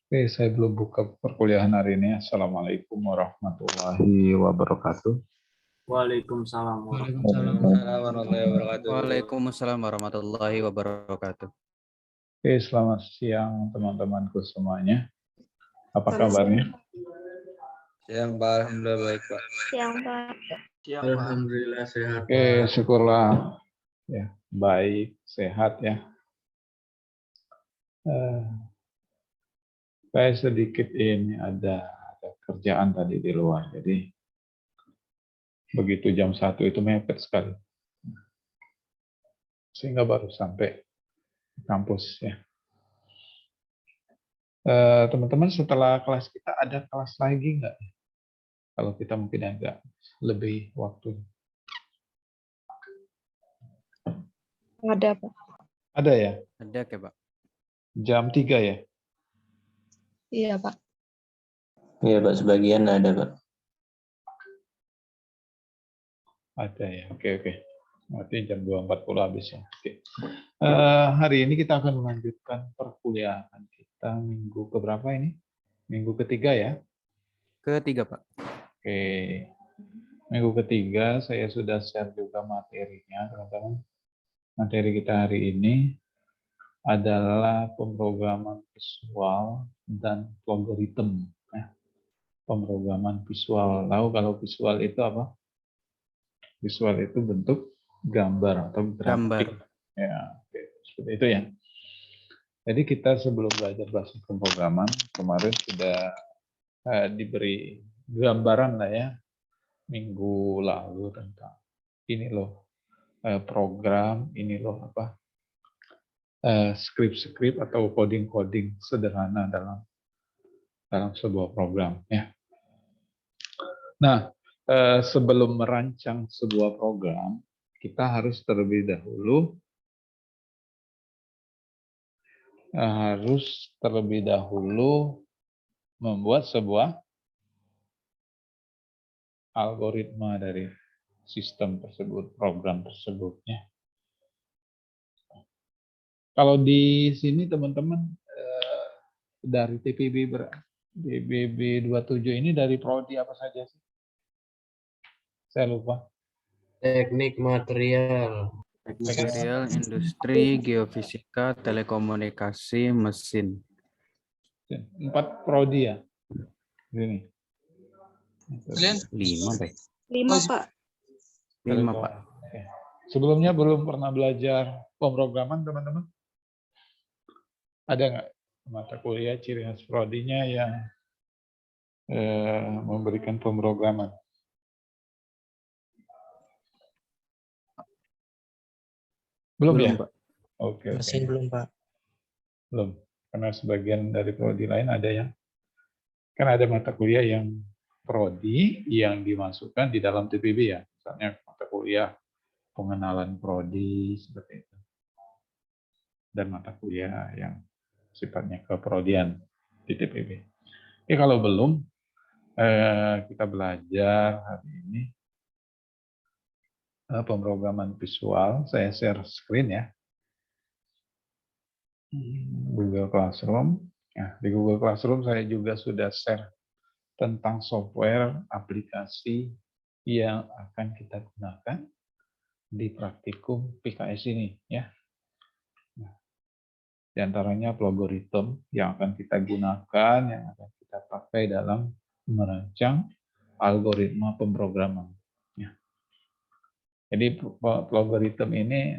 Oke, saya belum buka perkuliahan hari ini. Assalamualaikum warahmatullahi wabarakatuh. Waalaikumsalam warahmatullahi wabarakatuh. Waalaikumsalam warahmatullahi wabarakatuh. Oke, selamat siang teman-temanku semuanya. Apa kabarnya? Siang Pak, alhamdulillah baik Pak. Siang, Pak. Alhamdulillah sehat. Oke, syukurlah ya, baik, sehat ya. Saya sedikit ini ada kerjaan tadi di luar, jadi begitu jam 1 itu mepet sekali. Sehingga baru sampai kampus ya. Teman-teman, setelah kelas kita ada kelas lagi nggak? Kalau kita mungkin agak lebih waktu. Ada, Pak. Ada ya? Ada ke Pak? Jam 3 ya? Iya, Pak. Iya Pak, sebagian ada Pak. Ada ya, oke. Berarti jam 2.40 habis ya. Oke. Hari ini kita akan melanjutkan perkuliahan kita minggu keberapa ini? Minggu ketiga ya? Ketiga Pak. Oke. Minggu ketiga saya sudah share juga materinya, teman-teman. Materi kita hari ini adalah pemrograman visual dan logaritm. Ya. Pemrograman visual. Lalu kalau visual itu apa? Visual itu bentuk gambar atau grafik. Ya, oke. Seperti itu ya. Jadi kita sebelum belajar bahasa pemrograman kemarin sudah diberi gambaran lah ya minggu lalu tentang ini loh program, ini loh apa skrip-skrip atau coding-coding sederhana dalam sebuah program ya. Nah, sebelum merancang sebuah program, kita harus terlebih dahulu membuat sebuah algoritma dari sistem tersebut, program tersebut ya. Kalau di sini teman-teman dari TPB 27 ini dari prodi apa saja sih? Saya lupa. Teknik material. Material, industri, geofisika, telekomunikasi, mesin. 4 prodi ya. Ini. 5 Pak. 5, Pak. 5 Pak. Oke. Sebelumnya belum pernah belajar pemrograman teman-teman? Ada nggak mata kuliah ciri khas prodinya yang memberikan pemrograman? Belum ya? Pak. Oke. Mesin belum Pak. Belum. Karena sebagian dari prodi lain ada yang kan ada mata kuliah yang prodi yang dimasukkan di dalam TPB ya. Misalnya mata kuliah pengenalan prodi seperti itu. Dan mata kuliah yang sifatnya keprodian di TPB. Kalau belum, kita belajar hari ini pemrograman visual. Saya share screen ya. Google Classroom. Ya, di Google Classroom saya juga sudah share tentang software aplikasi yang akan kita gunakan di praktikum PKS ini ya. Nah, di antaranya logaritm yang akan kita gunakan, yang akan kita pakai dalam merancang algoritma pemrograman. Ya. Jadi logaritm ini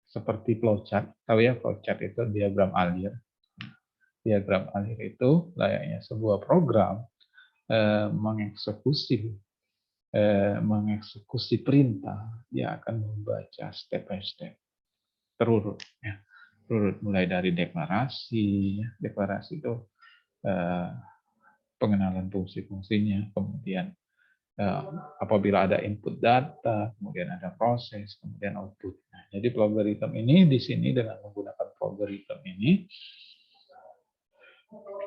seperti flowchart. Tahu ya, flowchart itu diagram alir. Diagram alir itu layaknya sebuah program mengeksekusi perintah. Dia akan membaca step by step terurut ya. Terurut mulai dari deklarasi ya. Deklarasi itu pengenalan fungsi-fungsinya, kemudian apabila ada input data, kemudian ada proses, kemudian output. Nah, jadi logaritm ini di sini dengan menggunakan logaritm ini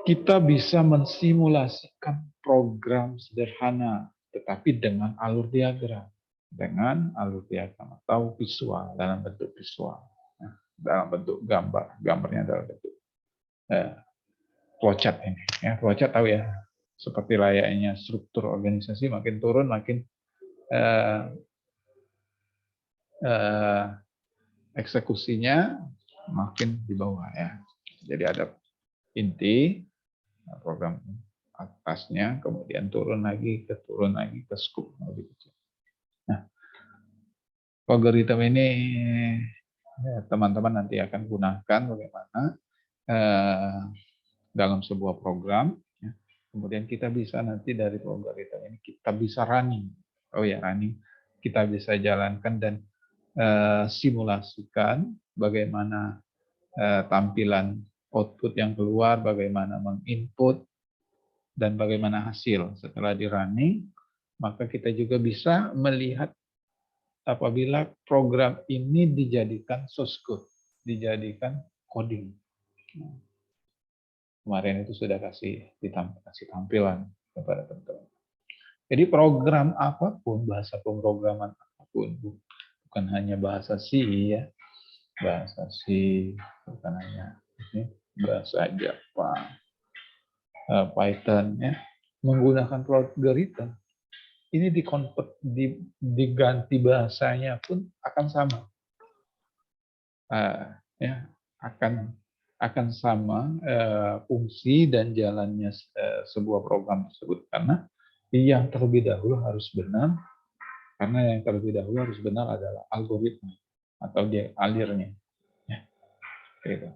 kita bisa mensimulasikan program sederhana, tetapi dengan alur diagram, atau visual dalam bentuk visual, dalam bentuk gambar, gambarnya dalam bentuk flowchart ini. Ya, flowchart tahu ya, seperti layaknya struktur organisasi, makin turun makin eksekusinya makin di bawah ya. Jadi ada inti program atasnya, kemudian turun lagi ke scoop lebih kecil. Nah, algoritma ini teman-teman nanti akan gunakan bagaimana dalam sebuah program. Ya. Kemudian kita bisa nanti dari algoritma ini kita bisa running. Oh ya, running. Kita bisa jalankan dan simulasikan bagaimana tampilan output yang keluar, bagaimana menginput, dan bagaimana hasil. Setelah di running, maka kita juga bisa melihat apabila program ini dijadikan source code, dijadikan coding. Kemarin itu sudah kasih tampilan kepada teman-teman. Jadi program apapun, bahasa pemrograman apapun, bukan hanya bahasa C ya, bahasa C, bukan hanya bahasa Java, Python ya, menggunakan algoritma ini diganti bahasanya pun akan sama, ya akan sama fungsi dan jalannya sebuah program tersebut, karena yang terlebih dahulu harus benar, karena yang terlebih dahulu harus benar adalah algoritma atau dia alirnya. Ya, gitu.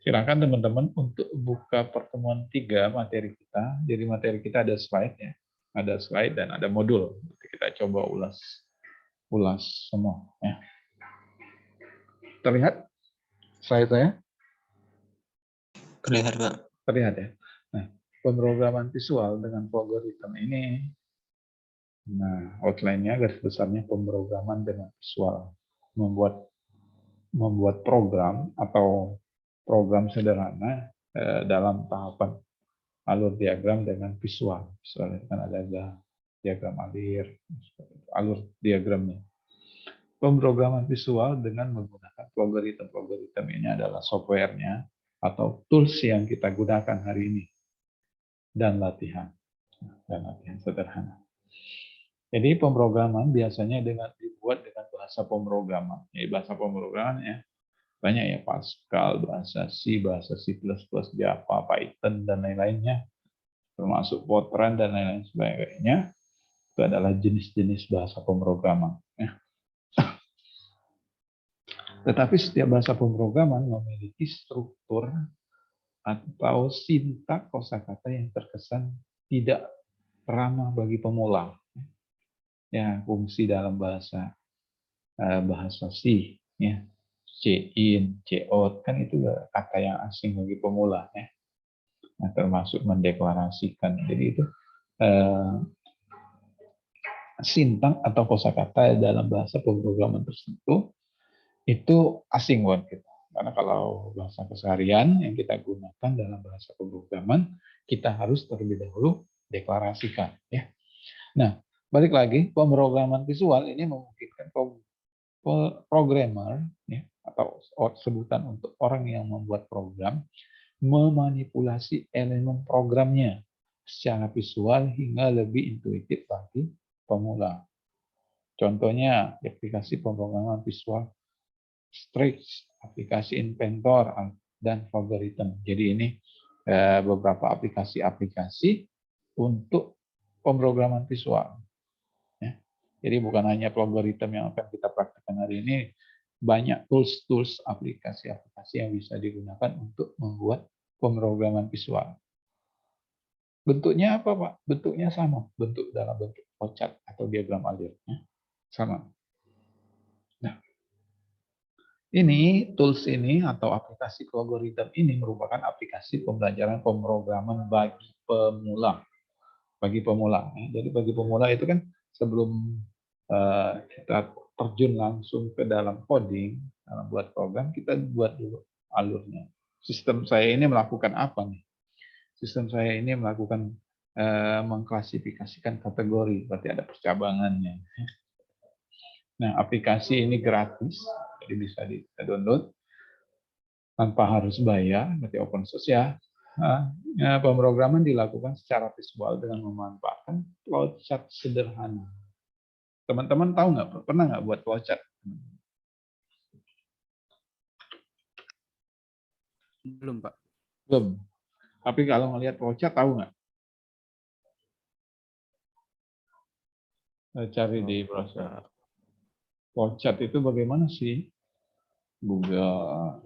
Silakan teman-teman untuk buka pertemuan 3 materi kita. Jadi materi kita ada slide ya, ada slide dan ada modul. Kita coba ulas semua. Ya. Terlihat slide saya? Terlihat, Pak. Terlihat ya. Nah, pemrograman visual dengan algoritma ini, nah outline-nya garis besarnya pemrograman dengan visual, membuat program atau program sederhana dalam tahapan alur diagram dengan visual. Visual itu kan ada diagram alir, alur diagramnya. Pemrograman visual dengan menggunakan algoritma ini adalah softwarenya atau tools yang kita gunakan hari ini dan latihan sederhana. Jadi pemrograman biasanya dibuat dengan bahasa pemrograman. Jadi bahasa pemrograman ya banyak ya, Pascal, bahasa C, Java, Python dan lain-lainnya, termasuk Fortran dan lain-lain sebagainya. Itu adalah jenis-jenis bahasa pemrograman. Ya. Tetapi setiap bahasa pemrograman memiliki struktur atau sintak kosakata yang terkesan tidak ramah bagi pemula. Ya, fungsi dalam bahasa C, ya, C-in, C-out, kan itu kata yang asing bagi pemula, ya. Nah, termasuk mendeklarasikan. Jadi itu sintak atau kosakata dalam bahasa pemrograman tersebut itu asing buat kita. Karena kalau bahasa keseharian yang kita gunakan dalam bahasa pemrograman, kita harus terlebih dahulu deklarasikan. Ya. Nah, balik lagi, pemrograman visual ini memungkinkan programmer, ya, atau sebutan untuk orang yang membuat program, memanipulasi elemen programnya secara visual hingga lebih intuitif bagi pemula. Contohnya, aplikasi pemrograman visual Strix, aplikasi Inventor, dan Algorithm. Jadi ini beberapa aplikasi-aplikasi untuk pemrograman visual. Ya. Jadi bukan hanya algoritma yang akan kita praktekkan hari ini, banyak tools-tools, aplikasi-aplikasi yang bisa digunakan untuk membuat pemrograman visual. Bentuknya apa, Pak? Bentuknya sama, dalam bentuk flowchart atau diagram alir. Ya. Sama. Nah, ini tools ini atau aplikasi algoritma ini merupakan aplikasi pembelajaran pemrograman bagi pemula. Bagi pemula. Jadi bagi pemula itu kan sebelum kita terjun langsung ke dalam coding, dalam buat program, kita buat dulu alurnya. Sistem saya ini melakukan apa nih? Sistem saya ini melakukan mengklasifikasikan kategori, berarti ada percabangannya. Nah, aplikasi ini gratis, jadi bisa di-download. tanpa harus bayar, berarti open source ya. Pemrograman dilakukan secara visual dengan memanfaatkan flowchart sederhana. Teman-teman tahu nggak, pernah nggak buat flowchart? Belum, Pak. Belum. Tapi kalau ngelihat flowchart tahu nggak? Cari di browser. Flowchart itu bagaimana sih? Google.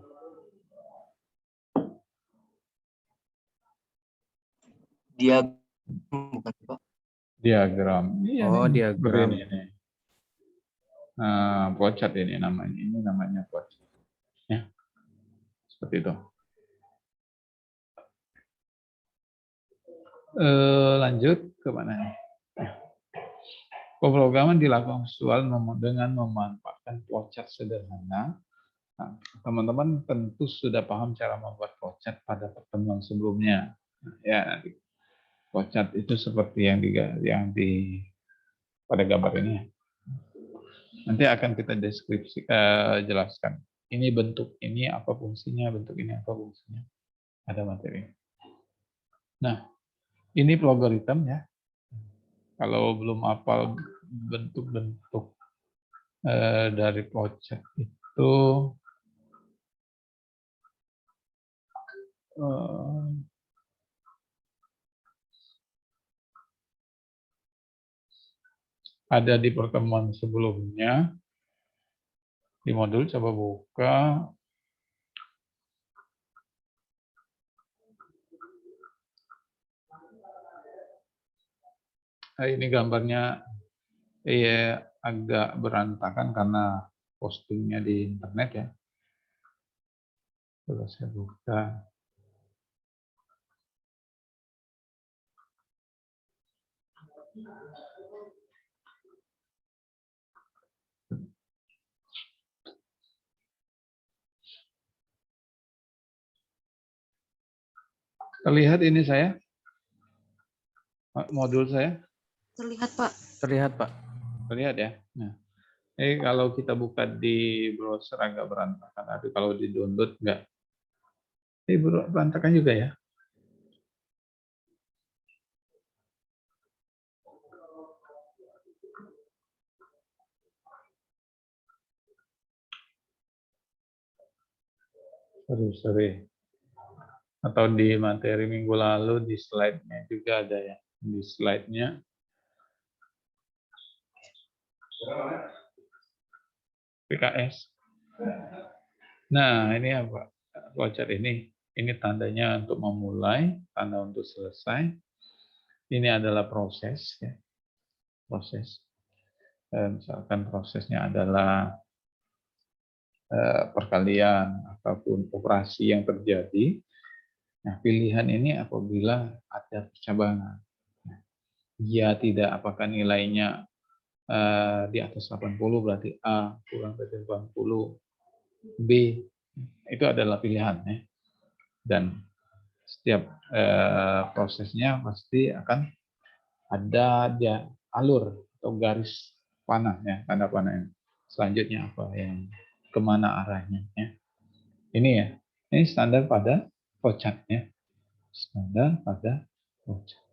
Diagram bukan Pak? Diagram. Iya, Oh, nih, diagram. seperti ini. Nah, flowchart ini namanya. Ini namanya flowchart. Ya, seperti itu. Lanjut ke mana nih? Pemrograman dilakukan visual dengan memanfaatkan flowchart sederhana. Nah, teman-teman tentu sudah paham cara membuat flowchart pada pertemuan sebelumnya. Ya, flowchart itu seperti yang di pada gambar ini. Nanti akan kita deskripsi jelaskan. Ini bentuk ini apa fungsinya, bentuk ini apa fungsinya. Ada materi. Nah, ini logaritm ya. Kalau belum hafal bentuk-bentuk dari flowchart itu ada di pertemuan sebelumnya. Di modul coba buka. Nah, ini gambarnya agak berantakan karena postingnya di internet ya. Coba saya buka. Terlihat ini saya? Modul saya? Terlihat, Pak. Terlihat, Pak. Terlihat ya? Nah, kalau kita buka di browser agak berantakan, tapi kalau di download enggak. Berantakan juga ya? Sorry. Atau di materi minggu lalu di slide-nya juga ada ya. Di slide-nya. PKS. Nah, ini apa? Flowchart ini. Ini tandanya untuk memulai, tanda untuk selesai. Ini adalah proses ya. Proses. Misalkan prosesnya adalah perkalian ataupun operasi yang terjadi. Nah, pilihan ini apabila ada percabangan. Ya tidak, apakah nilainya di atas 80 berarti A, kurang dari 80, B. Itu adalah pilihan ya. Dan setiap prosesnya pasti akan ada dia alur atau garis panah ya, tanda panah. Selanjutnya apa yang kemana arahnya ya. Ini ya, ini standar pada flowchart ya. Standar pada flowchart.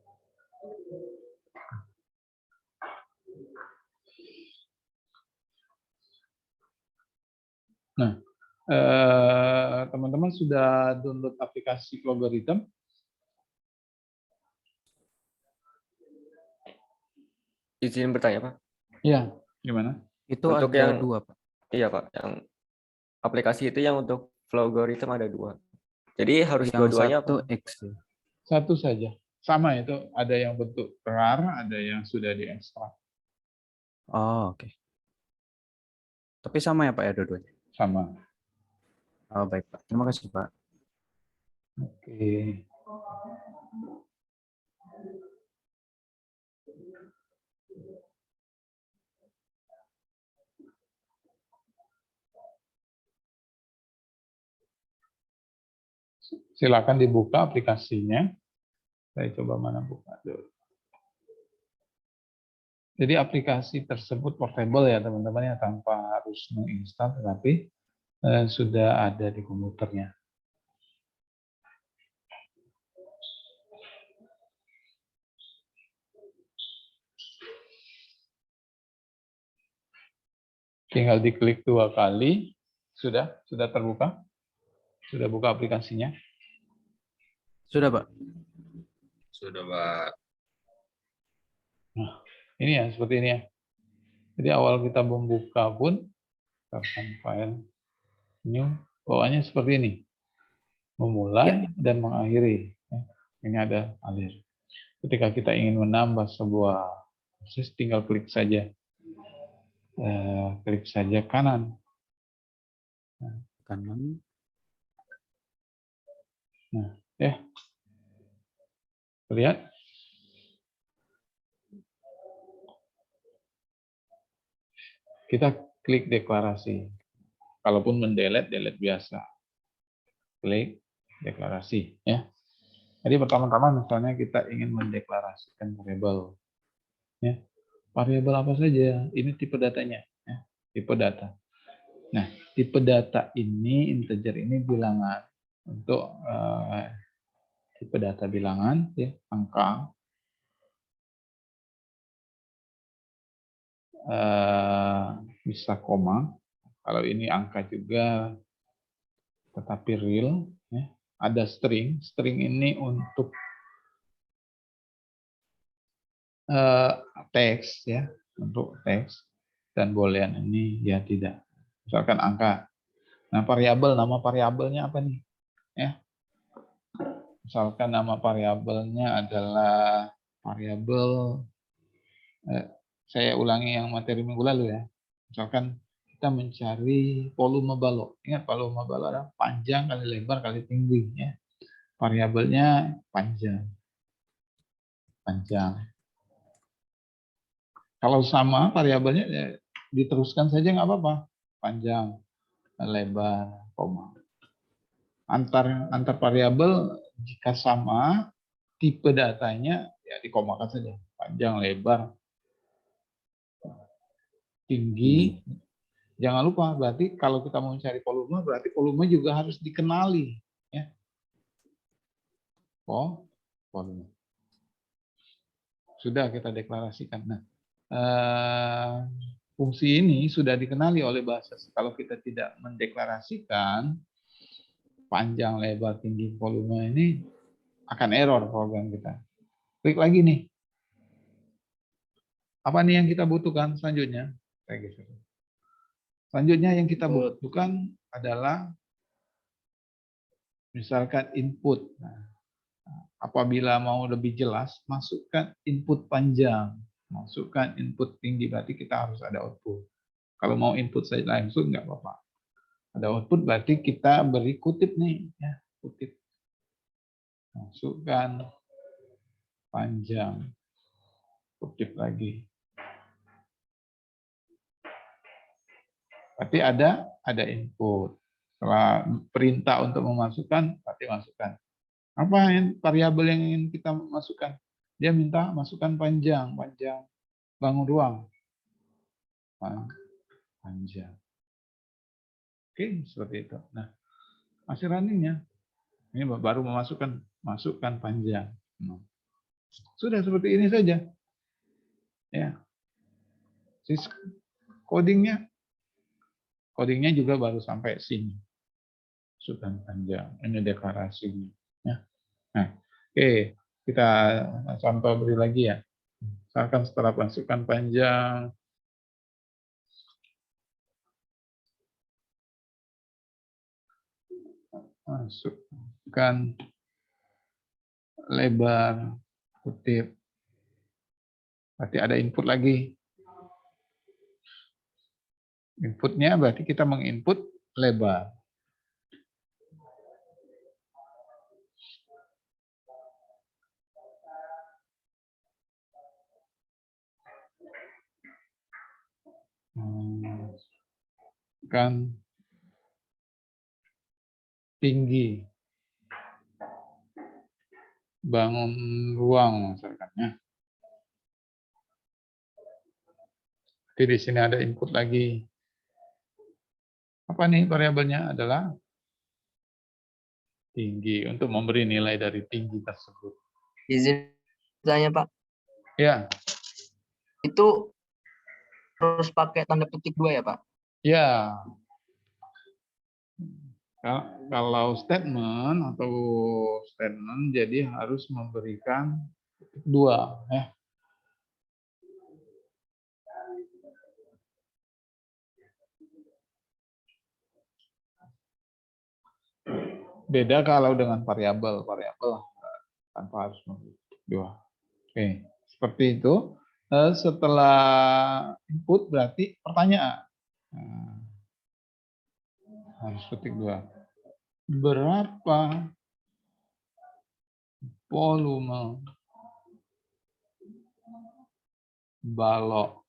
Nah, teman-teman sudah download aplikasi logaritm? Izin bertanya, Pak. Iya, gimana? Itu Untuk ada yang- 2, Pak. Iya, Pak. Yang aplikasi itu yang untuk logaritm ada 2. Jadi harus Yang dua-duanya satu apa? X. Satu saja. Sama itu, ada yang bentuk rar, ada yang sudah diekstrak. Oh, oke. Tapi sama ya, Pak, ya dua-duanya? Sama. Oh, baik, Pak. Terima kasih, Pak. Oke. Silakan dibuka aplikasinya. Saya coba mana buka dulu. Jadi aplikasi tersebut portable ya teman-teman ya, tanpa harus menginstal, tetapi sudah ada di komputernya. Tinggal diklik 2 kali. Sudah terbuka? Sudah buka aplikasinya? Sudah, Pak. Sudah, Pak. Nah, ini ya, seperti ini ya. Jadi awal kita membuka pun, tekan file, new, bawaannya seperti ini. Memulai dan mengakhiri. Ini ada alir. Ketika kita ingin menambah sebuah proses, tinggal klik saja. Klik saja kanan. Kanan. Nah, ya. Lihat. Kita klik deklarasi. Kalaupun mendelete, delete biasa. Klik deklarasi, ya. Jadi pertama-tama misalnya kita ingin mendeklarasikan variabel. Ya. Variabel apa saja? Ini tipe datanya, ya. Tipe data. Nah, tipe data ini, integer ini bilangan. Untuk tipe data bilangan, ya, angka. Bisa koma. Kalau ini angka juga, tetapi real. Ya. Ada string. String ini untuk teks, ya, untuk teks. Dan boolean ini ya tidak. Misalkan angka. Nah, variabel, nama variabelnya apa nih? Ya. Misalkan nama variabelnya adalah variabel, saya ulangi yang materi minggu lalu ya. Misalkan kita mencari volume balok. Ingat volume balok adalah panjang kali lebar kali tinggi. Ya. Variabelnya panjang. Panjang. Kalau sama variabelnya ya, diteruskan saja nggak apa-apa. Panjang, lebar, koma. Antar variabel jika sama, tipe datanya ya dikomakan saja. Panjang, lebar, tinggi. Jangan lupa, berarti kalau kita mau mencari volume, berarti volume juga harus dikenali. Ya. Oh, volume. Sudah kita deklarasikan. Nah, fungsi ini sudah dikenali oleh bahasa. Kalau kita tidak mendeklarasikan, panjang, lebar, tinggi, volume ini akan error program kita. Klik lagi nih. Apa nih yang kita butuhkan selanjutnya? Selanjutnya yang kita butuhkan adalah misalkan input. Nah, apabila mau lebih jelas, masukkan input panjang, masukkan input tinggi, berarti kita harus ada output. Kalau mau input saja langsung nggak apa-apa. Ada output berarti kita beri kutip nih, ya, kutip. Masukkan panjang, kutip lagi. Berarti ada input. Setelah perintah untuk memasukkan, berarti masukkan. Apa yang variabel yang ingin kita masukkan? Dia minta masukkan panjang bangun ruang. Panjang. Oke, seperti itu. Nah, masih runningnya. Ini baru masukkan panjang. Sudah seperti ini saja. Ya. Codingnya juga baru sampai sini. Masukkan panjang. Ini deklarasinya. Ya. Nah, oke, kita contoh beri lagi ya. Misalkan setelah masukkan panjang, masukkan lebar, kutip. Berarti ada input lagi. Inputnya berarti kita menginput lebar. Kan tinggi, bangun ruang misalkan ya. Jadi di sini ada input lagi. Apa nih variabelnya? Adalah tinggi, untuk memberi nilai dari tinggi tersebut. Izin tanya Pak, Ya, itu harus pakai tanda petik 2 ya Pak? Ya, kalau statement atau statement jadi harus memberikan dua, ya. Beda kalau dengan variabel tanpa harus memberikan dua. Oke, seperti itu. Setelah input berarti pertanyaan. Nah, harus ketik dua. Berapa volume balok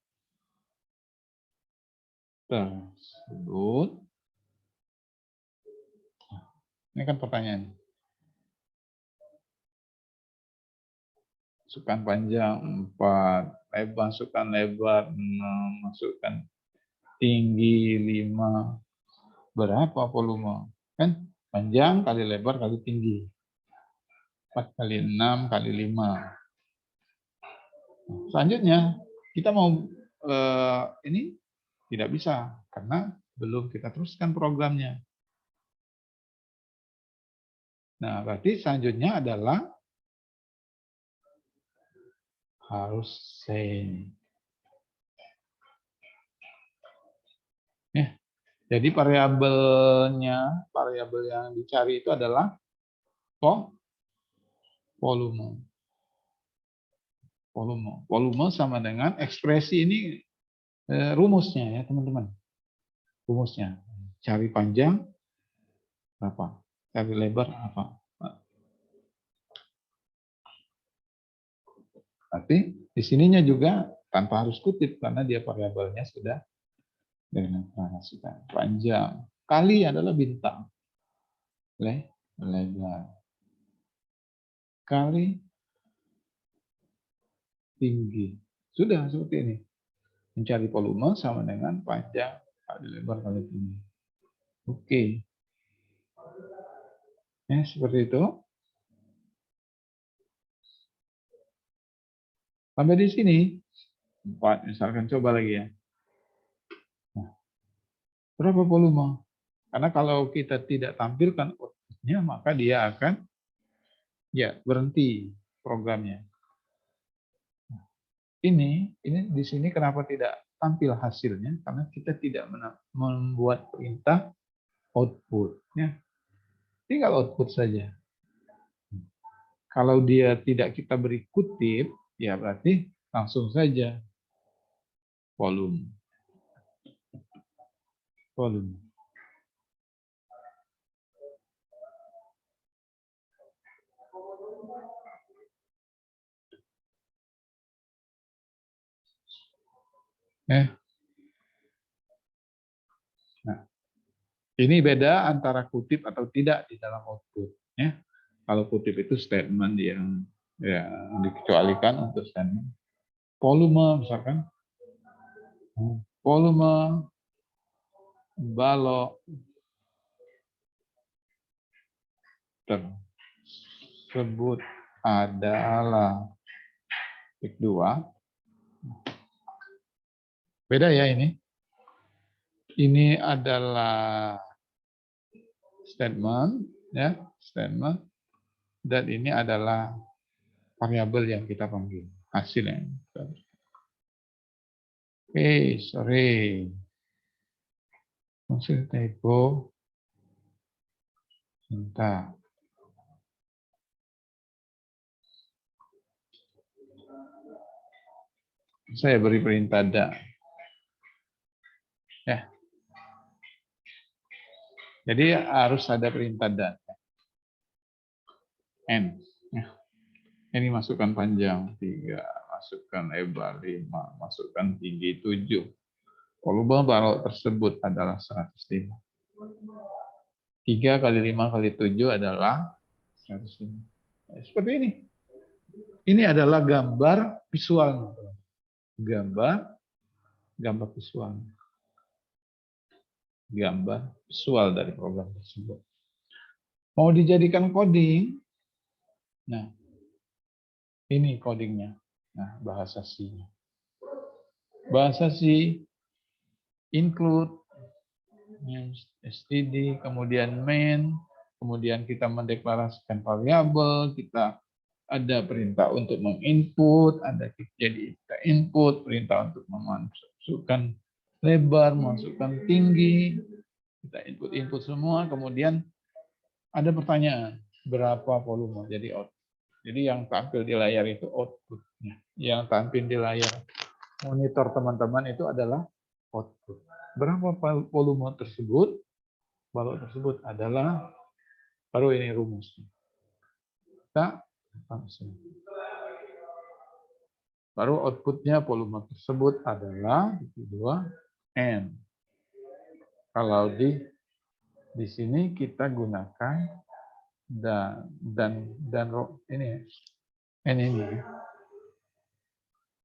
tersebut? Ini kan pertanyaan. Masukkan panjang 4, masukkan lebar 6, masukkan tinggi 5. Berapa volume? Kan panjang kali lebar kali tinggi. 4 kali 6 kali 5. Selanjutnya, kita mau ini tidak bisa karena belum kita teruskan programnya. Nah, berarti selanjutnya adalah harus send. Ya, jadi variabel yang dicari itu adalah volume. Volume sama dengan ekspresi ini rumusnya ya teman-teman. Rumusnya. Cari panjang berapa? Cari lebar apa? Tapi di sininya juga tanpa harus kutip karena dia variabelnya sudah deklarasikan. Panjang kali adalah bintang. Lebar kali tinggi. Sudah seperti ini. Mencari volume sama dengan panjang kali lebar kali tinggi. Oke. Ya, seperti itu. Sampai di sini. 4, misalkan coba lagi ya. Nah, berapa volume? Karena kalau kita tidak tampilkan outputnya, maka dia akan ya berhenti programnya. Ini di sini kenapa tidak tampil hasilnya? Karena kita tidak membuat perintah output. Ya. Tinggal output saja. Kalau dia tidak kita beri kutip, ya berarti langsung saja volume. Nah, ini beda antara kutip atau tidak di dalam output. Ya. Kalau kutip itu statement yang dikecualikan untuk statement. Volume misalkan, volume balok tersebut adalah titik 2. Beda ya ini. Ini adalah statement, ya, statement, dan ini adalah variabel yang kita panggil, hasilnya. Oke, sorry. Maksud typo. Sebentar. Saya beri perintah da. Ya. Jadi harus ada perintah dan. N. Ya. Ini masukkan panjang 3, masukkan lebar 5, masukkan tinggi 7. Volume balok tersebut adalah 105. 3 kali 5 kali 7 adalah 105. Seperti ini. Ini adalah gambar visual. Gambar visual. Gambar visual dari program tersebut. Mau dijadikan coding, nah ini codingnya. Nah, bahasa C. Bahasa C include std, kemudian main, kemudian kita mendeklarasikan variabel, kita ada perintah untuk menginput, ada jadi kita input, perintah untuk memasukkan lebar, masukkan tinggi, kita input semua, kemudian ada pertanyaan, berapa volume jadi output. Jadi yang tampil di layar itu outputnya, yang tampil di layar monitor teman-teman itu adalah output. Berapa volume tersebut? Volume tersebut adalah, baru ini rumusnya. Kita langsung. Baru outputnya volume tersebut adalah 2N. Kalau di sini kita gunakan dan ini N ini.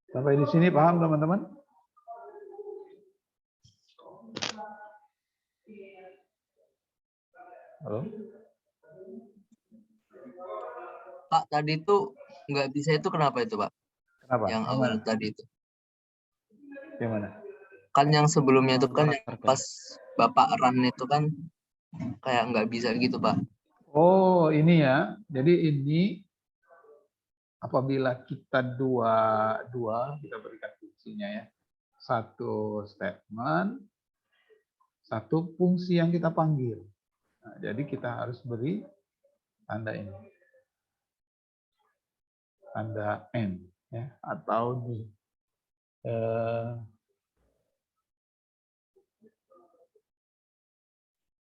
Sampai di sini paham teman-teman? Halo? Pak, tadi itu nggak bisa itu kenapa itu, Pak? Kenapa? Yang awal tadi itu. Gimana? Kan yang sebelumnya itu kan yang Karakter pas Bapak run itu kan kayak nggak bisa gitu, Pak. Oh, ini ya. Jadi ini apabila kita dua kita berikan fungsinya ya. Satu statement, satu fungsi yang kita panggil. Nah, jadi kita harus beri tanda ini. Tanda N ya, atau di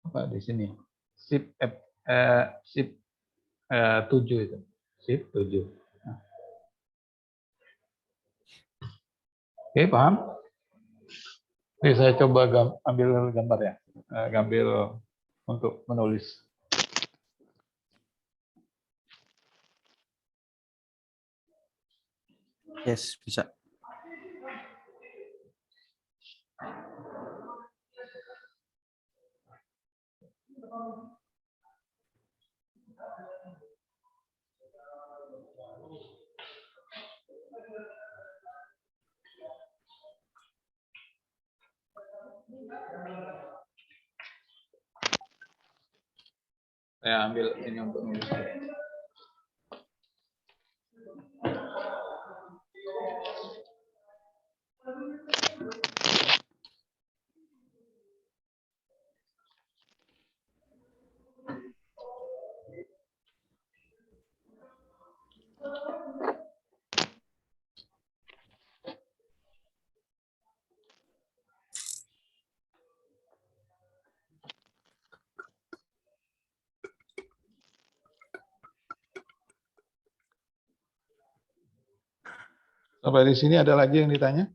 apa di sini? Shift 7 itu. Shift 7. Nah. Oke, paham? Oke, saya coba ambil gambar ya. Ambil untuk menulis. Yes, bisa. Saya ambil ini untuk menulis. Sampai di sini ada lagi yang ditanya?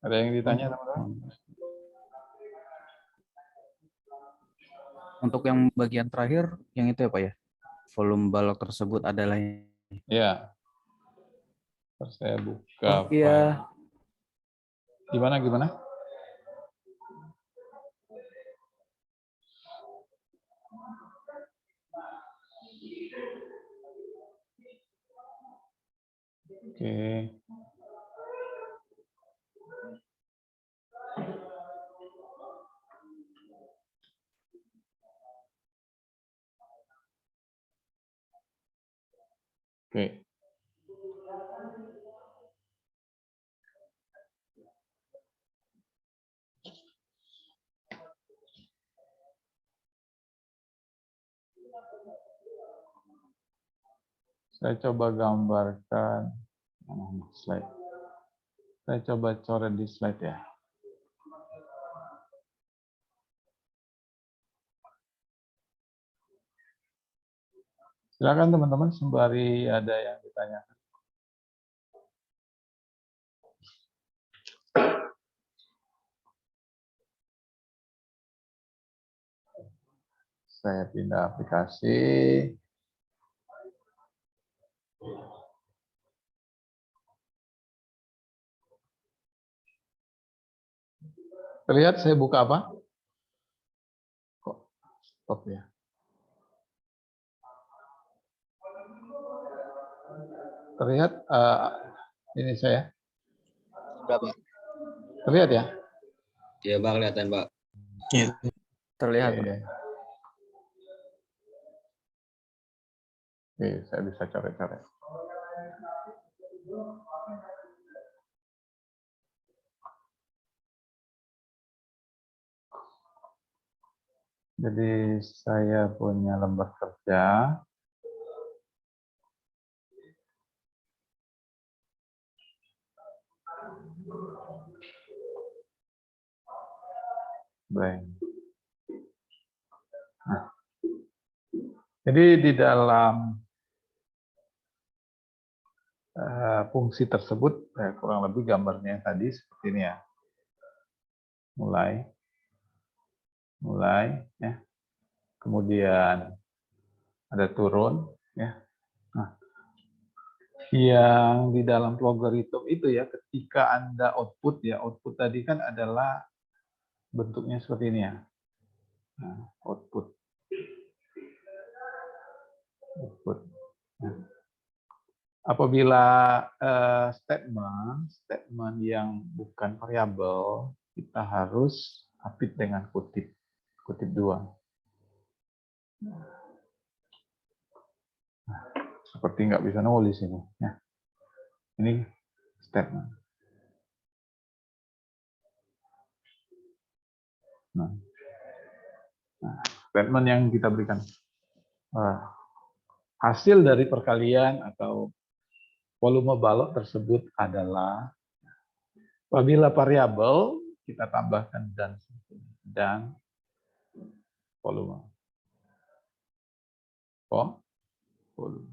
Ada yang ditanya, teman-teman? Untuk yang bagian terakhir, yang itu ya Pak ya? Volume balok tersebut adalah Ya. Terus saya buka oh, iya. file. Gimana? Oke. Oke. Saya coba gambarkan slide. Saya coba coret di slide ya. Silakan teman-teman sembari ada yang ditanyakan. Saya pindah aplikasi. Terlihat saya buka apa? Kok stop ya? Terlihat ini saya? Sudah, Pak. Terlihat ya? Iya, Pak, kelihatan, Pak. Terlihat, Pak. Oke. Oke, saya bisa coret-coret. Jadi saya punya lembar kerja. Baik. Nah, jadi di dalam fungsi tersebut, kurang lebih gambarnya tadi seperti ini ya. Mulai, ya. Kemudian ada turun, ya. Nah, yang di dalam logaritm itu ya, ketika Anda output ya, output tadi kan adalah bentuknya seperti ini ya. Nah, output. Nah, apabila statement yang bukan variabel, kita harus apit dengan kutip 2. Nah, seperti nggak bisa nulis ini. Ya. Ini statement. Nah, statement yang kita berikan. Hasil dari perkalian atau volume balok tersebut adalah apabila variabel kita tambahkan dan volume. Volume.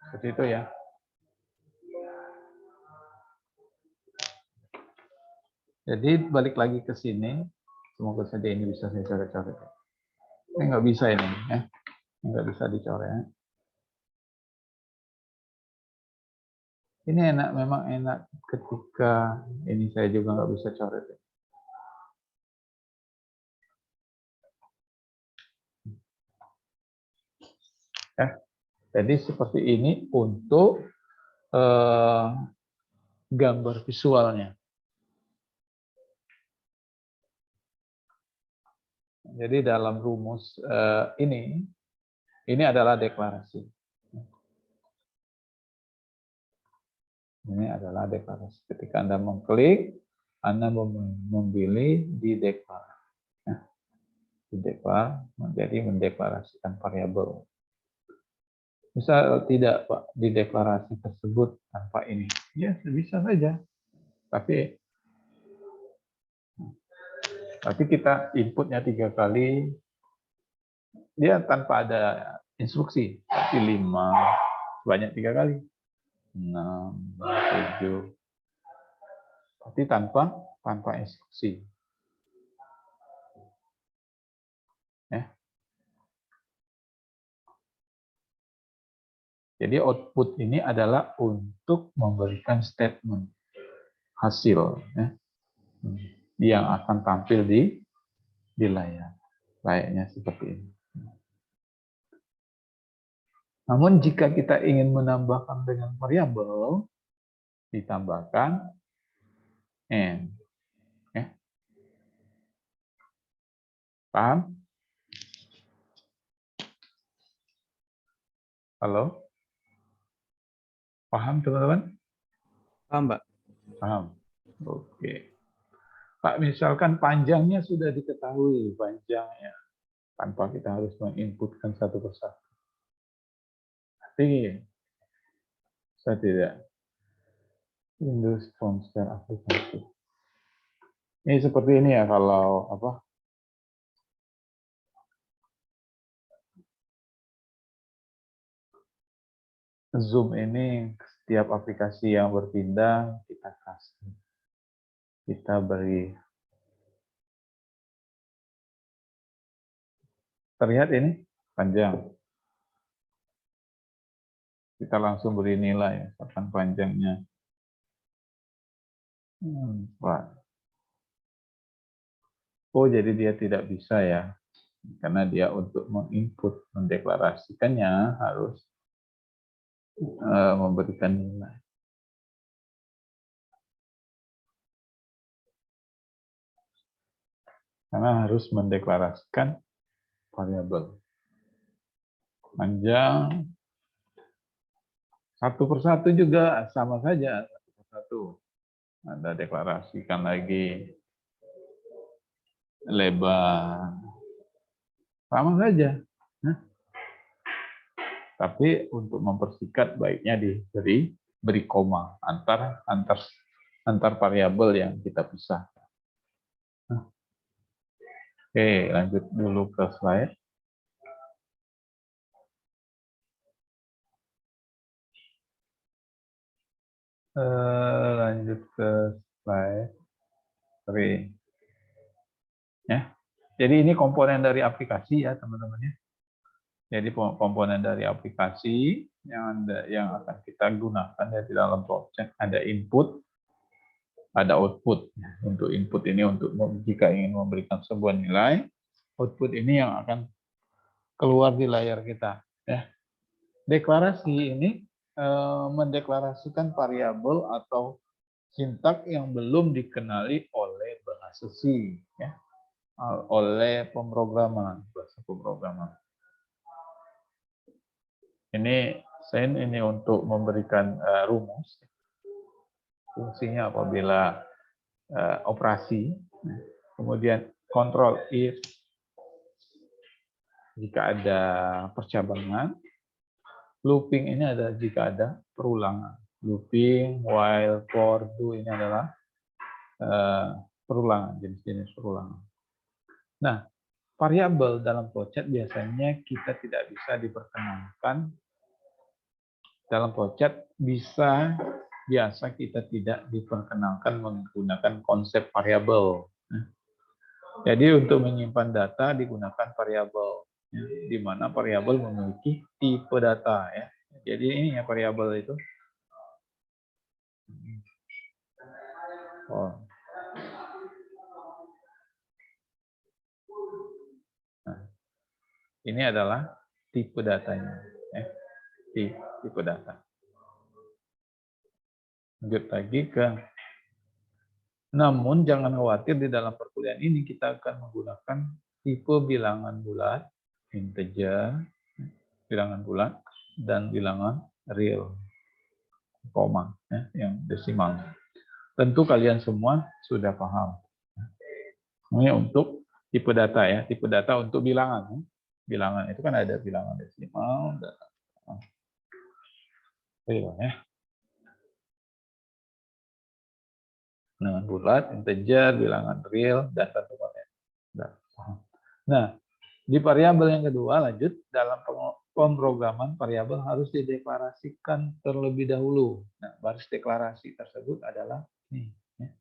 Seperti itu ya. Jadi balik lagi ke sini, semoga saja ini bisa saya coret-coret. Ini nggak bisa ini, ya. Nggak bisa dicoret. Ini enak, memang enak ketika ini saya juga nggak bisa coret. Ya. Jadi seperti ini untuk gambar visualnya. Jadi dalam rumus ini adalah deklarasi. Ini adalah deklarasi. Ketika Anda mengklik, Anda memilih di deklar. Nah, di deklar menjadi mendeklarasikan variabel. Misal tidak Pak, di deklarasi tersebut tanpa ini. Ya, bisa saja. Tapi kita inputnya 3 kali, dia tanpa ada instruksi. Tapi 5, banyak 3 kali. 6, 7. Tapi tanpa instruksi. Ya. Jadi output ini adalah untuk memberikan statement hasil ya, yang akan tampil di layar. Layaknya seperti ini. Namun jika kita ingin menambahkan dengan variabel, ditambahkan n. Ya. Paham? Halo? Paham teman-teman? Paham, Mbak? Paham. Oke. Pak, misalkan panjangnya sudah diketahui, panjangnya. Tanpa kita harus menginputkan satu persatu. Tapi saya tidak. Windows Transfer aplikasi. Ini seperti ini ya kalau apa? Zoom ini setiap aplikasi yang berpindah kita kasih. Kita beri. Terlihat ini panjang. Kita langsung beri nilai kapan panjangnya. 4. Oh, jadi dia tidak bisa ya. Karena dia untuk menginput, mendeklarasikannya harus memberikan nilai. Karena harus mendeklarasikan variabel. Panjang satu persatu juga sama saja, satu persatu. Anda deklarasikan lagi lebar, sama saja. Tapi untuk mempersingkat baiknya beri koma antar variabel yang kita pisah. Oke, lanjut dulu ke slide. Lanjut ke slide 3. Ya. Jadi ini komponen dari aplikasi ya, teman-teman ya. Jadi komponen dari aplikasi yang akan kita gunakan ya di dalam project, ada input, ada output. Untuk input ini untuk jika ingin memberikan sebuah nilai, output ini yang akan keluar di layar kita. Ya. Deklarasi ini mendeklarasikan variabel atau sintak yang belum dikenali oleh bahasa C, ya, oleh bahasa pemrograman. Ini sen ini untuk memberikan rumus. Fungsinya apabila operasi, kemudian control if jika ada percabangan, looping ini ada jika ada perulangan. Looping, while, for, do ini adalah perulangan, jenis-jenis perulangan. Nah, variabel dalam flowchart biasanya kita tidak bisa diperkenalkan. Dalam flowchart biasa kita tidak diperkenalkan menggunakan konsep variabel. Jadi untuk menyimpan data digunakan variabel, di mana variabel memiliki tipe data ya. Jadi ini ya variabel itu. Nah, ini adalah tipe datanya, ya. Tipe data. Lanjut lagi ke. Namun jangan khawatir, di dalam perkuliahan ini kita akan menggunakan tipe bilangan bulat, integer, bilangan bulat, dan bilangan real, koma, ya, yang desimal. Tentu kalian semua sudah paham. Ini untuk tipe data ya, tipe data untuk bilangan. Bilangan itu kan ada bilangan desimal, real ya. Bilangan bulat, integer, bilangan real, dan tentu konten. Nah, di variabel yang kedua, lanjut, dalam pemrograman variabel harus dideklarasikan terlebih dahulu. Nah, baris deklarasi tersebut adalah ini, ya.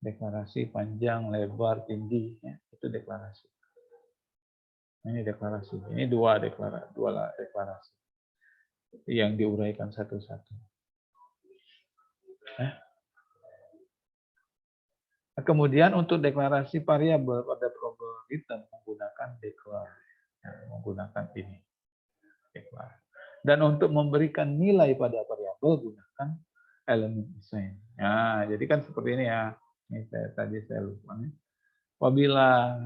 Deklarasi panjang, lebar, tinggi, ya. Itu deklarasi. Ini deklarasi. Ini dua deklarasi yang diuraikan satu-satu. Kemudian untuk deklarasi variabel pada program menggunakan declare, menggunakan ini, declare. Dan untuk memberikan nilai pada variabel gunakan element assign. Nah, jadi kan seperti ini ya. Ini tadi saya lupa nih. Apabila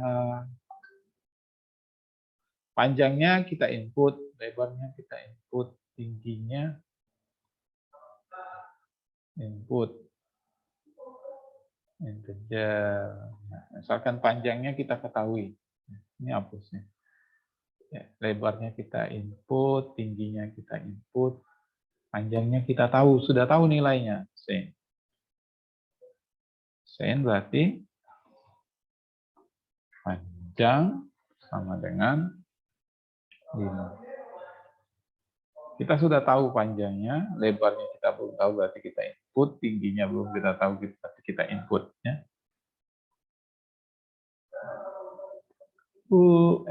panjangnya kita input, lebarnya kita input, tingginya input. Integer. Nah, misalkan panjangnya kita ketahui, ini hapusnya. Ya, lebarnya kita input, tingginya kita input, panjangnya kita tahu, sudah tahu nilainya. Sen berarti panjang sama dengan 5. Kita sudah tahu panjangnya, lebarnya kita belum tahu berarti kita input, tingginya belum kita tahu berarti kita input. Ya.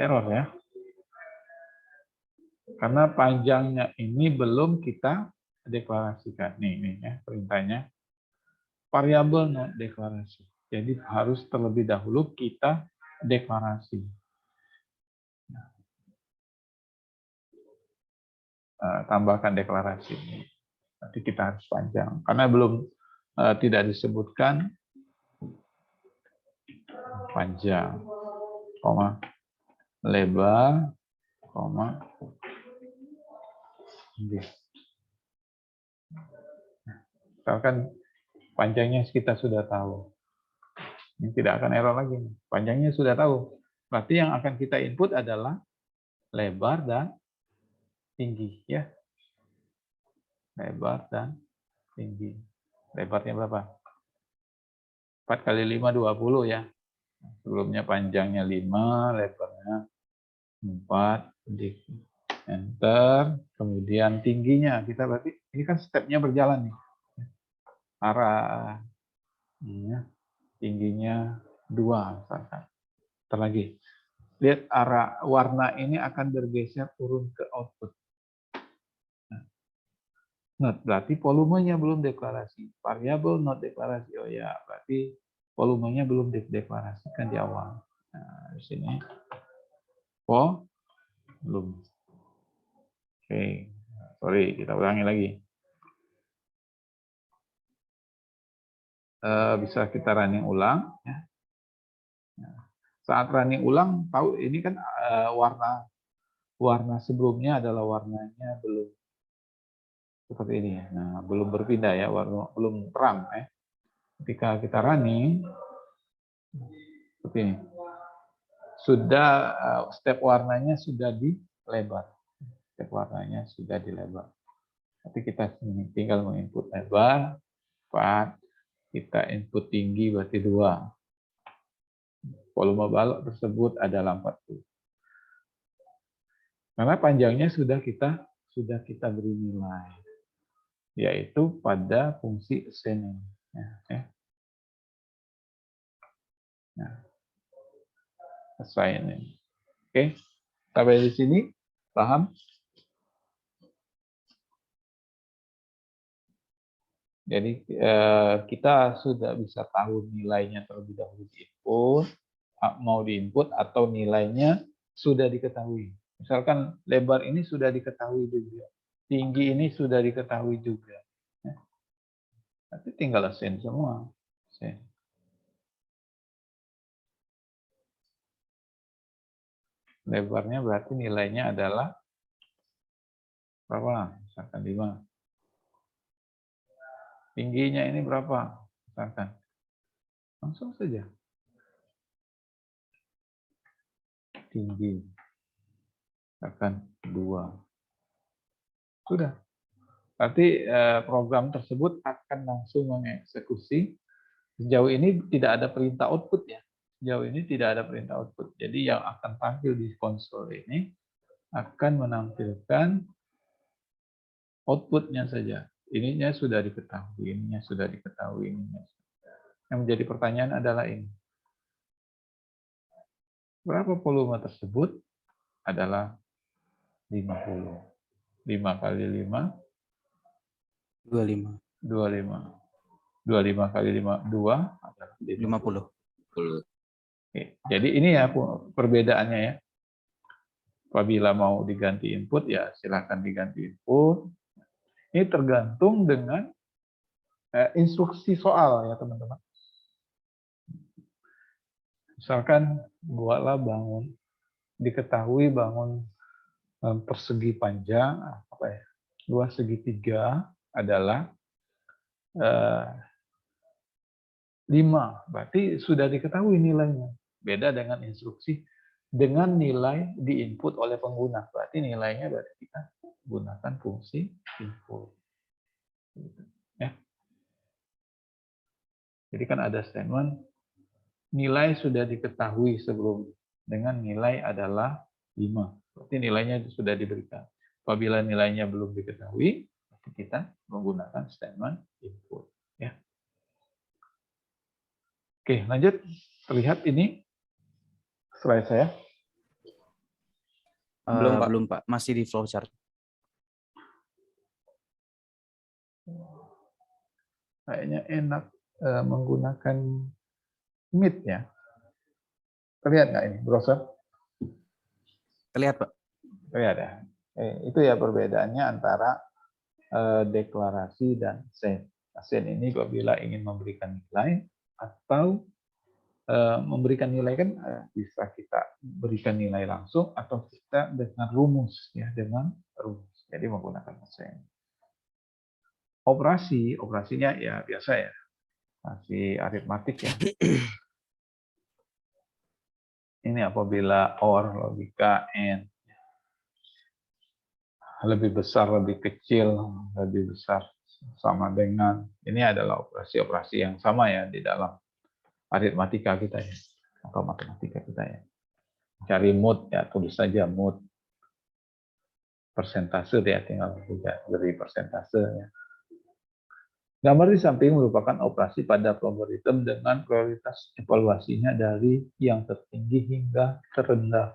Error ya. Karena panjangnya ini belum kita deklarasikan. Nih ya, perintahnya. Variabel not deklarasi. Jadi harus terlebih dahulu kita deklarasi. Tambahkan deklarasi. Nanti kita harus panjang karena belum tidak disebutkan panjang, koma, lebar, koma, tinggi. Misalkan panjangnya kita sudah tahu. Ini tidak akan error lagi. Panjangnya sudah tahu. Berarti yang akan kita input adalah lebar dan tinggi, ya. Lebar dan tinggi. Lebarnya berapa? 4 kali 5, 20 ya. Sebelumnya panjangnya 5, lebarnya 4. Enter. Kemudian tingginya. Kita berarti, ini kan stepnya berjalan nih. Arah. Ya. Tingginya 2 misalkan. Ntar lagi. Lihat arah warna ini akan bergeser turun ke output. Not, berarti volumenya belum deklarasi. Variabel not deklarasi. Oh ya, berarti volumenya belum dideklarasikan di awal. Nah, di sini. Belum. Oke. Sorry, kita ulangi lagi. Bisa kita running ulang. Ya. Saat running ulang, tahu ini kan warna sebelumnya adalah warnanya belum seperti ini ya. Nah, belum berpindah ya, warna belum terang ya. Ketika kita running seperti ini. Sudah step warnanya sudah dilebar. Step warnanya sudah dilebar. Nanti kita tinggal menginput lebar, 4, kita input tinggi berarti 2. Volume balok tersebut adalah 40. Karena panjangnya sudah kita beri nilai, yaitu pada fungsi ascending. Nah, assigning. Oke, sampai di sini paham? Jadi kita sudah bisa tahu nilainya terlebih dahulu di input, mau di input atau nilainya sudah diketahui. Misalkan lebar ini sudah diketahui juga, tinggi ini sudah diketahui juga. Nanti tinggal assign semua. Assign. Lebarnya berarti nilainya adalah berapa? Misalkan 5. Tingginya ini berapa? Misalkan. Langsung saja. Tinggi. Misalkan 2. Sudah. Berarti program tersebut akan langsung mengeksekusi. Sejauh ini tidak ada perintah output ya. Sejauh ini tidak ada perintah output. Jadi yang akan tampil di konsol ini akan menampilkan outputnya saja. Ininya sudah diketahui, ininya sudah diketahui, ininya. Yang menjadi pertanyaan adalah ini. Berapa volume tersebut? Adalah 50. 5 kali 5. 25. 25. 25 kali 5, 2 adalah 50. Oke. Jadi ini ya perbedaannya ya. Apabila mau diganti input, ya silakan diganti input. Ini tergantung dengan instruksi soal ya teman-teman. Misalkan buatlah bangun, diketahui bangun persegi panjang, 2 segitiga adalah 5, berarti sudah diketahui nilainya. Beda dengan instruksi dengan nilai diinput oleh pengguna. Berarti nilainya berarti kita gunakan fungsi input. Ya. Jadi kan ada statement nilai sudah diketahui sebelum dengan nilai adalah 5. Berarti nilainya sudah diberikan. Apabila nilainya belum diketahui, berarti kita menggunakan statement input. Ya. Oke, lanjut. Terlihat ini slide saya. Belum Pak, masih di flowchart. Kayaknya enak menggunakan Meet ya. Terlihat nggak ini browser? Terlihat, Pak. Terlihat ya. Itu ya perbedaannya antara deklarasi dan send. Send ini apabila ingin memberikan nilai atau memberikan nilai kan bisa kita berikan nilai langsung atau kita dengan rumus ya, dengan rumus. Jadi menggunakan send. Operasinya ya biasa ya, masih aritmatik ya. Ini apabila OR, logika, AND, lebih besar, lebih kecil, lebih besar, sama dengan, ini adalah operasi-operasi yang sama ya di dalam aritmatika kita ya, atau matematika kita ya. Cari mood ya, tulis saja mood. Persentase ya, tinggal beri persentase ya. Gambar di samping merupakan operasi pada logaritma dengan prioritas evaluasinya dari yang tertinggi hingga terendah.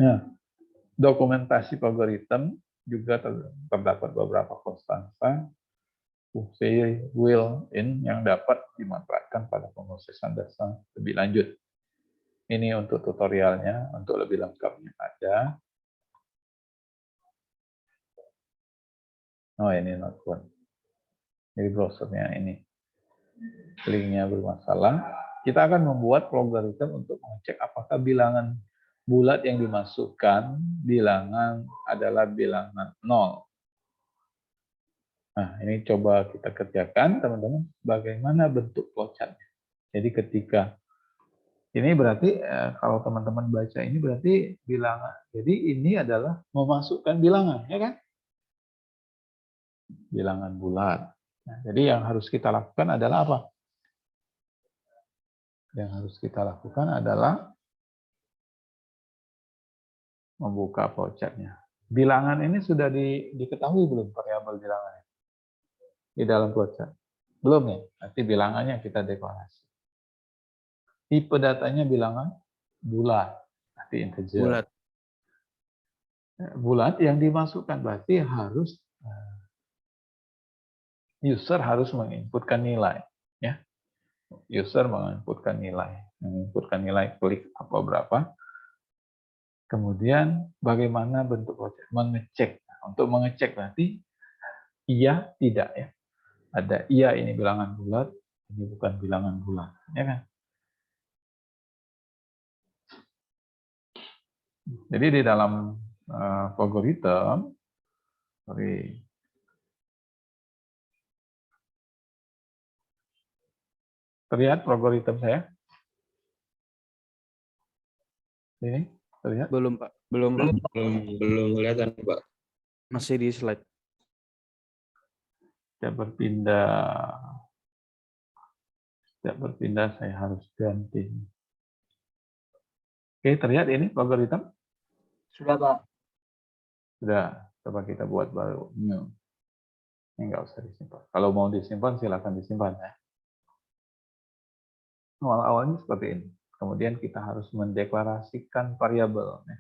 Nah, dokumentasi logaritma juga terdapat beberapa konstansa fungsi will-in yang dapat dimanfaatkan pada pemrosesan dasar lebih lanjut. Ini untuk tutorialnya, untuk lebih lengkapnya ada. Oh ini notebook. Jadi browsernya ini. Linknya bermasalah. Kita akan membuat logaritma untuk mengecek apakah bilangan bulat yang dimasukkan bilangan adalah bilangan 0. Nah, ini coba kita kerjakan, teman-teman. Bagaimana bentuk flowchart-nya? Jadi ketika ini berarti kalau teman-teman baca ini berarti bilangan. Jadi ini adalah memasukkan bilangan, ya kan? Bilangan bulat. Nah, jadi yang harus kita lakukan adalah apa? Yang harus kita lakukan adalah membuka flowchart-nya. Bilangan ini sudah diketahui belum variabel bilangannya di dalam flowchart? Belum ya? Nanti bilangannya kita deklarasi. Tipe datanya bilangan bulat, nanti integer. Bulat. Bulat yang dimasukkan berarti harus user harus menginputkan nilai, ya. User menginputkan nilai klik apa berapa. Kemudian bagaimana bentuk flowchart? Mengecek. Untuk mengecek berarti iya tidak ya. Ada iya ini bilangan bulat, ini bukan bilangan bulat, ya kan? Jadi di dalam algoritma, terlihat algoritma saya? Ini terlihat? Belum, Pak. Belum. Belum kelihatan, Pak. Masih di slide. Setiap berpindah saya harus ganti. Oke, terlihat ini algoritma? Sudah, Pak. Sudah, coba kita buat baru. Ini nggak usah disimpan. Kalau mau disimpan, silakan disimpan ya. Awal-awalnya seperti ini. Kemudian kita harus mendeklarasikan variabel. Ya.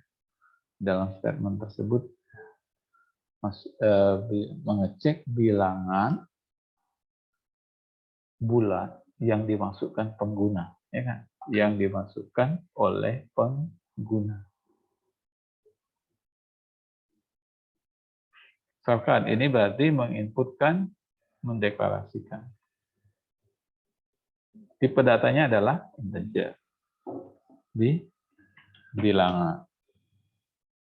Dalam statement tersebut, mengecek bilangan bulat yang dimasukkan pengguna. Ya kan? Yang dimasukkan oleh pengguna. Misalkan ini berarti menginputkan, mendeklarasikan. Tipe datanya adalah integer. Di bilangan.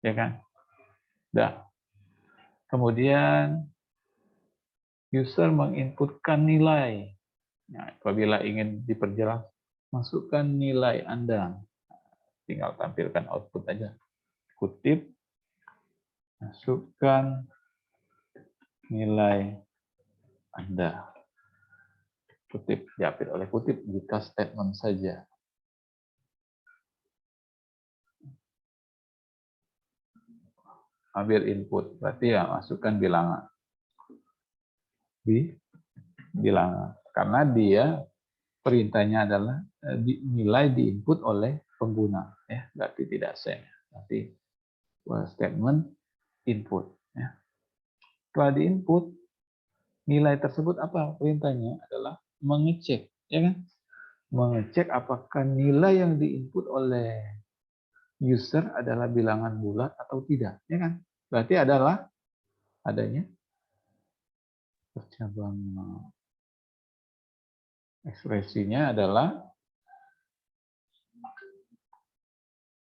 Ya kan? Dah. Kemudian user menginputkan nilai. Nah, apabila ingin diperjelas, masukkan nilai Anda. Tinggal tampilkan output aja. Kutip, masukkan nilai Anda. Kutip, diapit oleh kutip jika statement saja. Ambil input, berarti ya masukkan bilangan. Bilangan. Karena dia perintahnya adalah nilai diinput oleh pengguna. Ya, berarti tidak send. Nanti statement input. Ya. Setelah diinput, Nilai tersebut apa? Perintahnya adalah mengecek, ya kan? Mengecek apakah nilai yang diinput oleh user adalah bilangan bulat atau tidak, ya kan? Berarti adalah adanya percabangan. Ekspresinya adalah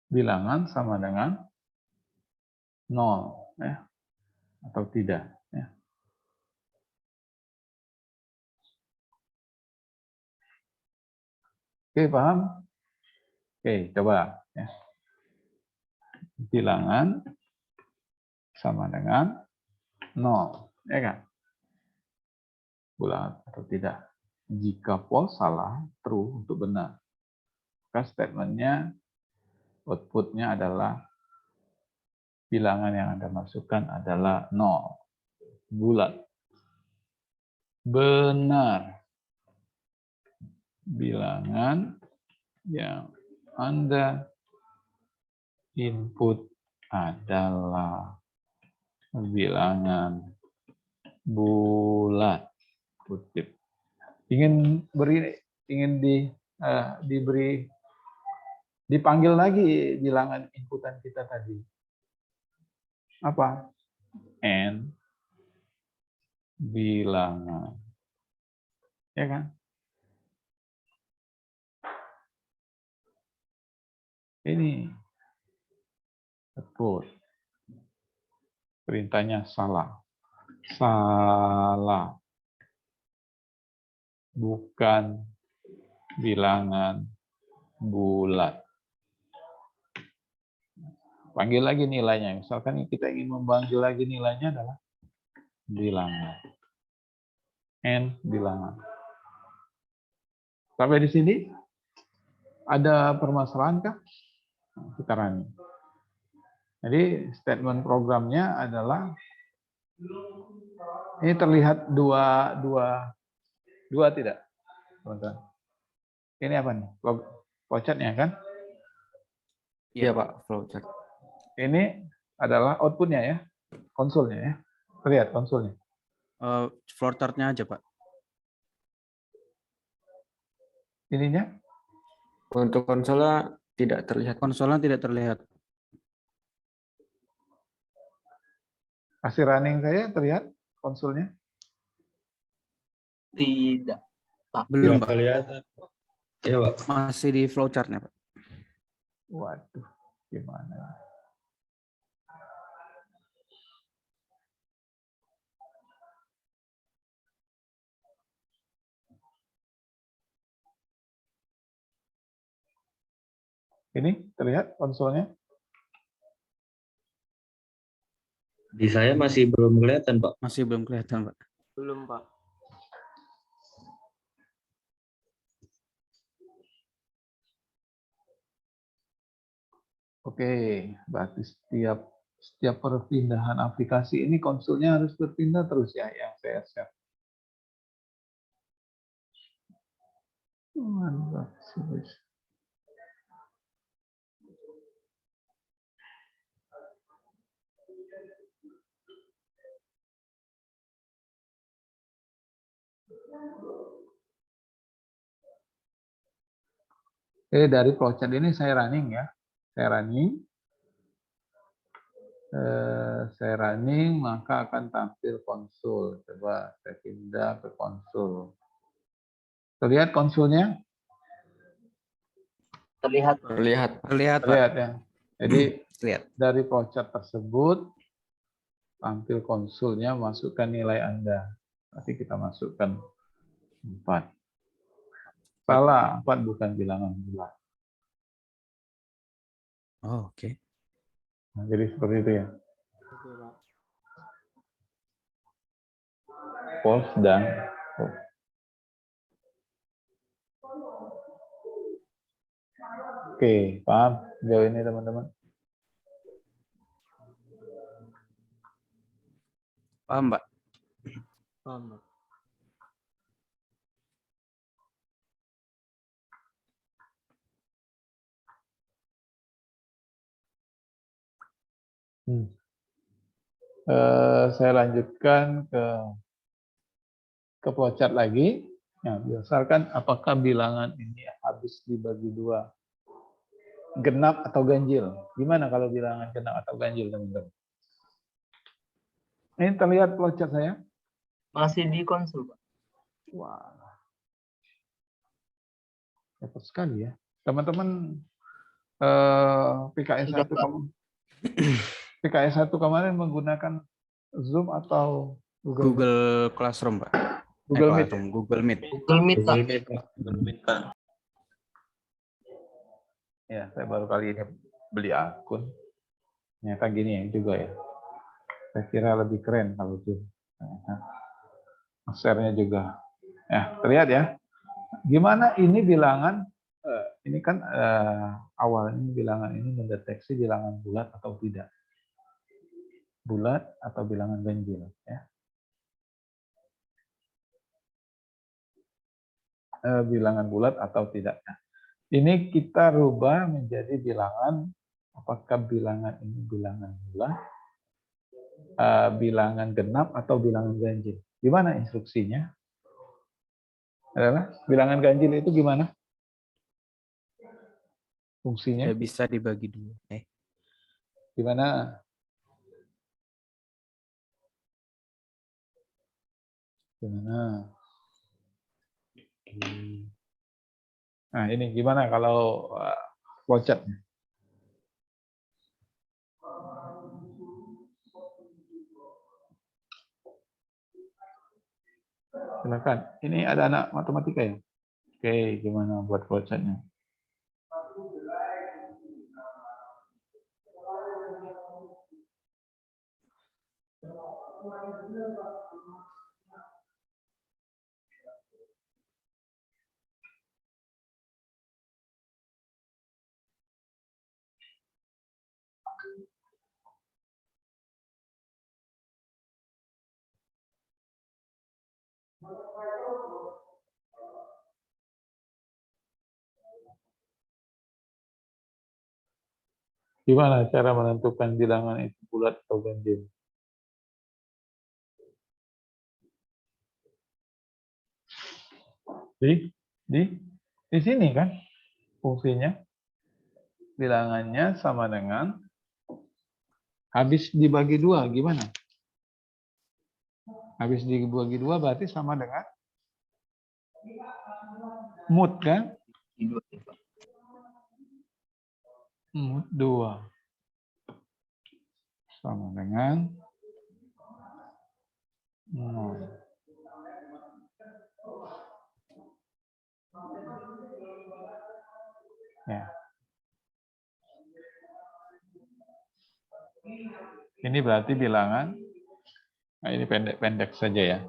bilangan sama dengan 0, ya, atau tidak, ya. Oke, paham? Oke, coba, ya. Bilangan sama dengan 0, ya kan? Bulat atau tidak. Jika false salah, true untuk benar. Maka statementnya, outputnya adalah bilangan yang Anda masukkan adalah 0. Bulat. Benar. Bilangan yang Anda input adalah bilangan bulat. Kutip. Ingin dipanggil lagi bilangan inputan kita tadi. Apa? N bilangan. Ya kan? Ini betul. Perintahnya salah. Salah. Bukan bilangan bulat. Panggil lagi nilainya. Misalkan kita ingin memanggil lagi nilainya adalah bilangan. N bilangan. Sampai di sini ada permasalahan kah? Kita running. Jadi statement programnya adalah ini terlihat dua tidak, teman-teman. Ini apa nih? Flowchartnya kan? Iya Pak, flowchart. Ini adalah outputnya ya, konsolnya ya. Terlihat konsolnya. Flowchartnya aja, Pak. Ininya Untuk konsolnya tidak terlihat. Konsolnya tidak terlihat. hasil running saya terlihat konsolnya. Tidak. Belum, Nggak Pak. kelihatan. Ya, Pak. Masih di flowchartnya, Pak. Waduh, gimana? Ini terlihat konsolnya. Di saya masih belum kelihatan, Pak. Masih belum kelihatan, Pak. Belum Pak. Oke, berarti setiap perpindahan aplikasi ini konsolnya harus berpindah terus ya yang saya share. Mantap, serius. Dari flowchart ini saya running ya. Saya running maka akan tampil konsol. Coba saya pindah ke konsol. Terlihat konsolnya? Terlihat. Terlihat. Terlihat, Pak. Terlihat ya. Jadi Lihat. dari flowchart tersebut tampil konsolnya, masukkan nilai Anda. Nanti kita masukkan 4. Salah, 4 bukan bilangan bulat. Oh, oke. Nah, jadi seperti itu ya. False dan false. Oke, paham sejauh ini teman-teman? Paham, Pak? Paham, Pak. Saya lanjutkan ke ke flowchart lagi. Nah, berdasarkan apakah bilangan ini habis dibagi 2, genap atau ganjil. Gimana kalau bilangan genap atau ganjil, teman-teman? Ini terlihat flowchart saya? Masih di konsul, Pak. Wah, hebat sekali ya. Teman-teman PKS 1 Sudah, Pak. PKS 1 kemarin menggunakan Zoom atau Google Google Classroom, Pak. Google Meet? Classroom, Google Meet. Google Meet, Pak. Google Meet, Pak. Ya, saya baru kali ini beli akun. Ternyata gini ya juga ya. Saya kira lebih keren kalau Zoom. Share-nya juga. Ya, terlihat ya. Gimana ini bilangan, ini kan awalnya bilangan ini mendeteksi bilangan bulat atau tidak. Bulat atau bilangan ganjil. Ya. Bilangan bulat atau tidak. Nah, ini kita rubah menjadi bilangan, apakah bilangan ini bilangan bulat, bilangan genap, atau bilangan ganjil. Gimana instruksinya? Adalah bilangan ganjil itu gimana? Fungsinya? Ya, bisa dibagi 2. Gimana? Gimana? Nah, ini gimana kalau flowchart-nya? Silakan. Ini ada anak matematika ya? Oke, gimana buat flowchart-nya? Gimana cara menentukan bilangan itu bulat atau ganjil? Di sini kan fungsinya bilangannya sama dengan habis dibagi 2, gimana? Habis dibagi 2 berarti sama dengan mood kan? Di 2, Pak. Mood 2 sama dengan 0. Ya. Ini berarti bilangan, nah ini pendek-pendek saja ya.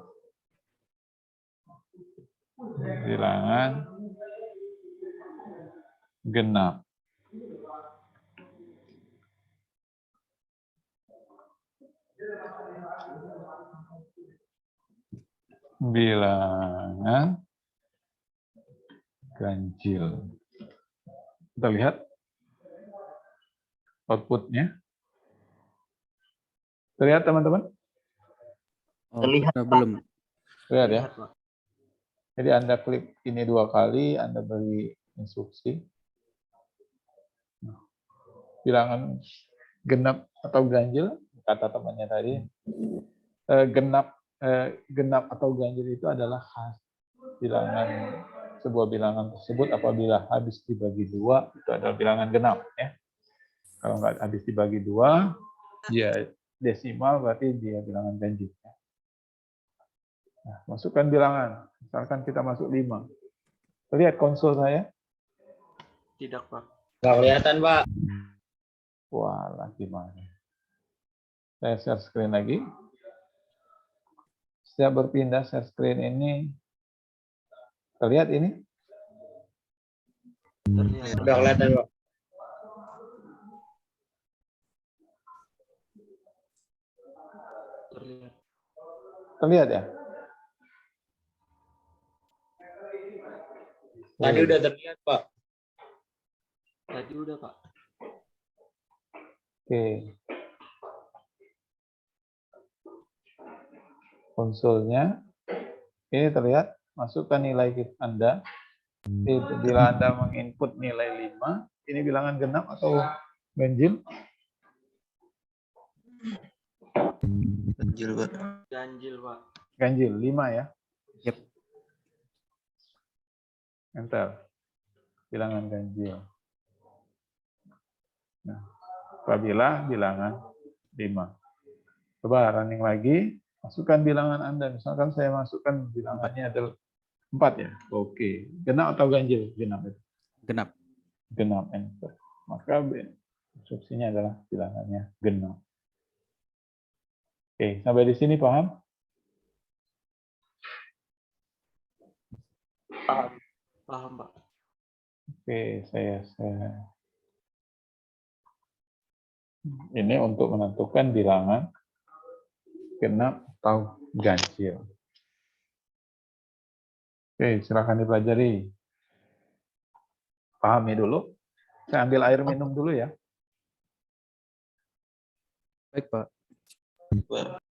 Bilangan genap. Bilangan ganjil. Kita lihat outputnya. Terlihat teman-teman? Oh, Terlihat, kita Pak. belum. Terlihat ya? Pak. Jadi Anda klik ini 2 kali, Anda beri instruksi. Bilangan genap atau ganjil, kata temannya tadi, genap atau ganjil itu adalah bilangan, sebuah bilangan tersebut apabila habis dibagi 2 itu adalah bilangan genap ya. Kalau nggak habis dibagi 2 dia desimal berarti dia bilangan ganjil. Nah, masukkan bilangan, misalkan kita masuk 5. Lihat konsol saya. Tidak, Pak. Nggak kelihatan, Pak. Walah, gimana? Saya share screen lagi. Setiap berpindah share screen ini, terlihat ini? Udah kelihatan, Pak. Terlihat ya? Tadi udah terlihat, Pak. Tadi udah, Pak. Oke. Konsolnya Oke, terlihat? Masukkan nilai Anda. Bila Anda menginput nilai 5, ini bilangan genap atau ganjil? Ganjil, Pak. Ganjil, Pak. Ganjil, 5 ya. Yep. Enter. Bilangan ganjil. Nah, apabila bilangan 5. Coba running lagi, masukkan bilangan Anda. Misalkan saya masukkan bilangannya adalah 4 ya. Oke. Genap atau ganjil? Genap itu. Genap. Genap, enter. Maka instruksinya adalah bilangannya genap. Oke, sampai di sini paham? Paham, Pak. Oke, saya ini untuk menentukan bilangan genap atau ganjil. Oke, silakan dipelajari. Pahami dulu. Saya ambil air minum dulu ya. Baik, Pak. Pak.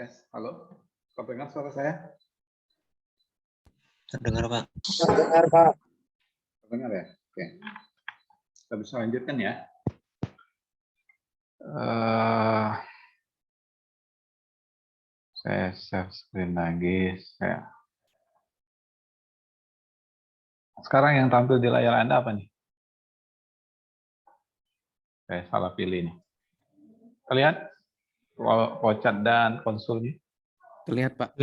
Tes, halo. Terdengar suara saya? Terdengar, Pak. Terdengar ya? Oke. Kita bisa lanjutkan ya. Saya share screen lagi. Sekarang yang tampil di layar Anda apa nih? Saya salah pilih nih. Terlihat flowchart dan konsulnya? Terlihat, Pak.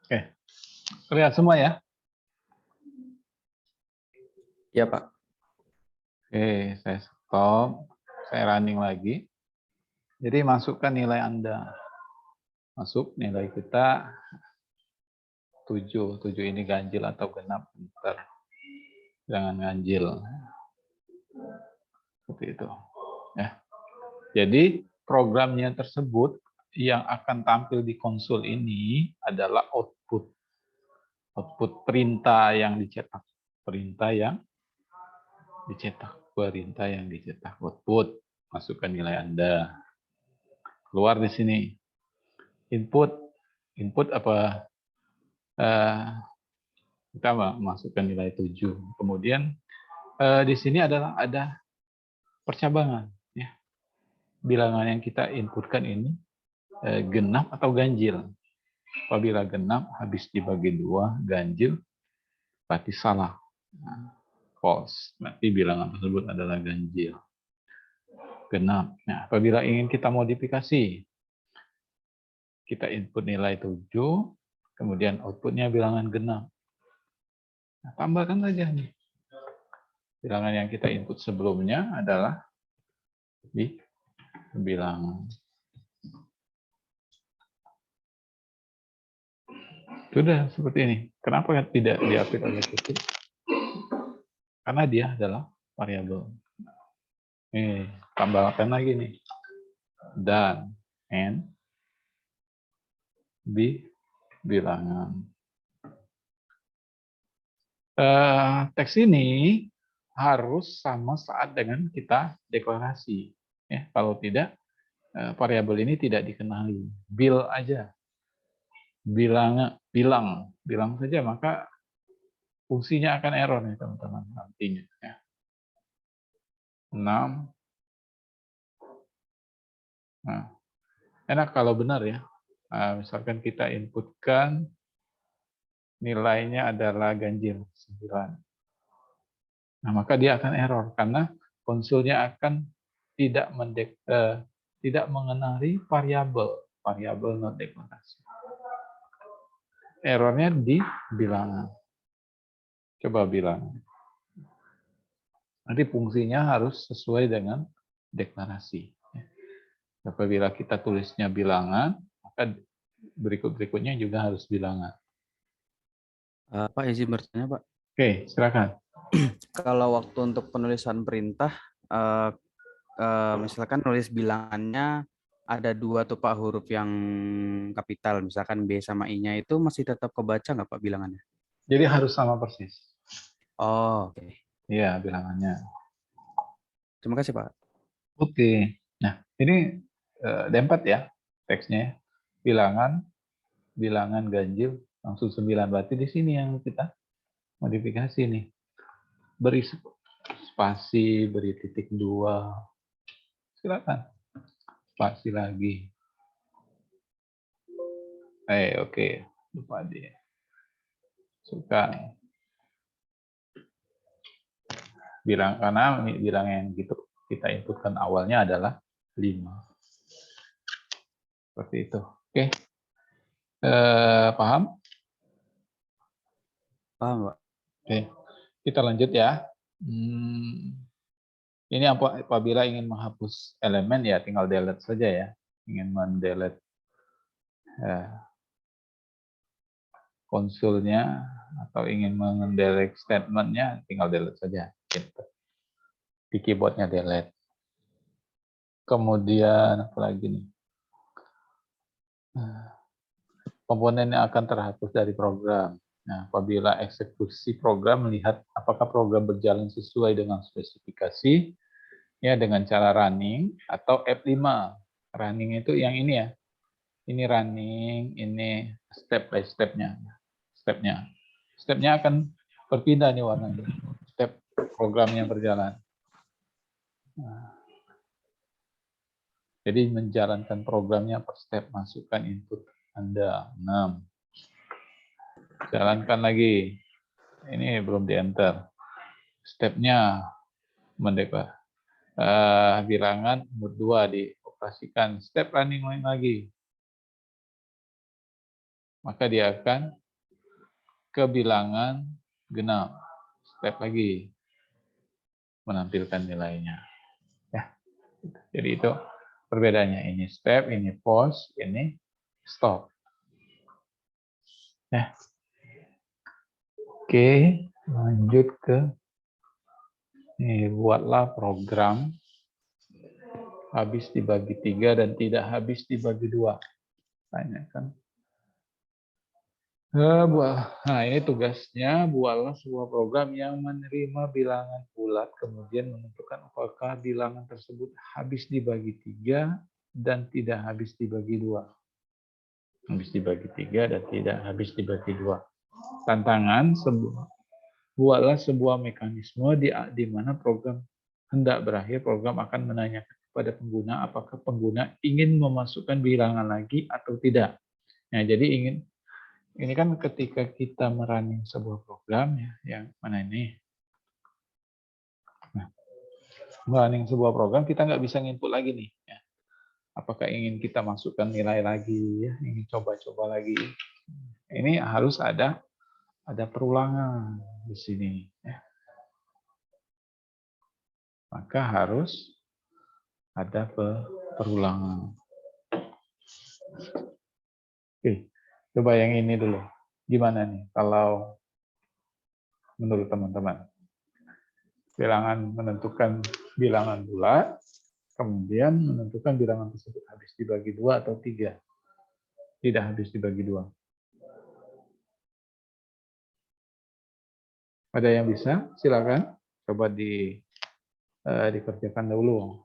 Oke. Terlihat semua ya? Ya, Pak. Oke, saya stop. Saya running lagi. Jadi masukkan nilai Anda. Masuk nilai kita 7. 7 ini ganjil atau genap. Bentar. Jangan ganjil. Seperti itu. Ya. Jadi programnya tersebut yang akan tampil di konsul ini adalah output. Output perintah yang dicetak. Perintah yang dicetak. Perintah yang dicetak. Output. Masukkan nilai Anda. Keluar di sini. Input. Input apa? Kita masukkan nilai 7. Kemudian di sini ada percabangan. Ya. Bilangan yang kita inputkan ini genap atau ganjil. Apabila genap habis dibagi 2, ganjil berarti salah. False. Berarti bilangan tersebut adalah ganjil. Genap. Nah, apabila ingin kita modifikasi, kita input nilai 7, kemudian outputnya bilangan genap. Nah, tambahkan saja nih. Bilangan yang kita input sebelumnya adalah di bilangan. Sudah seperti ini. Kenapa tidak diapit oleh titik? Karena dia adalah variabel. Tambahkan lagi nih. Dan N bilangan. Teks ini harus sama saat dengan kita deklarasi. Ya, kalau tidak, variabel ini tidak dikenali. Bil aja. Bilang saja, maka fungsinya akan error nih teman-teman nantinya. Ya. 6. Nah, enak kalau benar ya. Misalkan kita inputkan nilainya adalah ganjil 9. Nah, maka dia akan error karena konsulnya akan tidak mengenali variabel not deklarasi. Errornya di bilangan. Coba bilangan. Nanti fungsinya harus sesuai dengan deklarasi. Apabila kita tulisnya bilangan, maka berikutnya juga harus bilangan. Pak, izin bertanya, Pak. Oke, silakan. Kalau waktu untuk penulisan perintah, misalkan nulis bilangannya ada 2 tuh Pak huruf yang kapital, misalkan B sama I-nya itu masih tetap kebaca nggak Pak bilangannya? Jadi harus sama persis. Oh, oke. Iya, bilangannya. Terima kasih Pak. Oke. Nah, ini D4 ya teksnya. Bilangan ganjil langsung 9. Berarti di sini yang kita modifikasi nih. Beri spasi, beri titik 2. Silakan. Spasi lagi. Oke. Lupa dia. Suka. Karena bilang yang gitu kita inputkan awalnya adalah 5. Seperti itu. Oke. Paham? Paham Pak. Oke. Kita lanjut ya. Ini apabila ingin menghapus elemen ya tinggal delete saja ya. Ingin mendelete konsulnya atau ingin mendelete statementnya tinggal delete saja. Di keyboardnya delete. Kemudian apa lagi nih? Komponen yang akan terhapus dari program. Nah, apabila eksekusi program melihat apakah program berjalan sesuai dengan spesifikasi, ya dengan cara running atau F5. Running itu yang ini ya, Ini running, ini step by stepnya. Stepnya akan berpindah nih warnanya. Step programnya berjalan. Nah, jadi menjalankan programnya per step, masukkan input Anda 6. Jalankan lagi. Ini belum di enter. Stepnya mendeklar. Bilangan umur 2 dioperasikan. Step running lagi. Maka dia akan ke bilangan genap. Step lagi. Menampilkan nilainya. Ya. Jadi itu perbedaannya. Ini step, ini pause, ini stop. Ya. Oke, lanjut ke buatlah program habis dibagi 3 dan tidak habis dibagi 2. Tanyakan. Nah, ini tugasnya, buatlah sebuah program yang menerima bilangan bulat, kemudian menentukan apakah bilangan tersebut habis dibagi 3 dan tidak habis dibagi 2. Habis dibagi 3 dan tidak habis dibagi 2. Tantangan, buatlah sebuah mekanisme di mana program hendak berakhir, program akan menanyakan kepada pengguna apakah pengguna ingin memasukkan bilangan lagi atau tidak. Nah, jadi ini kan ketika kita merunning sebuah program ya, yang mana ini? Nah, merunning sebuah program kita nggak bisa nginput lagi nih. Ya. Apakah ingin kita masukkan nilai lagi, ya, ingin coba-coba lagi? Ini harus ada perulangan di sini. Ya. Maka harus ada perulangan. Oke, coba yang ini dulu. Gimana nih kalau menurut teman-teman? Bilangan menentukan bilangan bulat, kemudian menentukan bilangan tersebut habis dibagi 2 atau 3. Tidak habis dibagi 2. Ada yang bisa? Silakan. Coba dikerjakan dulu.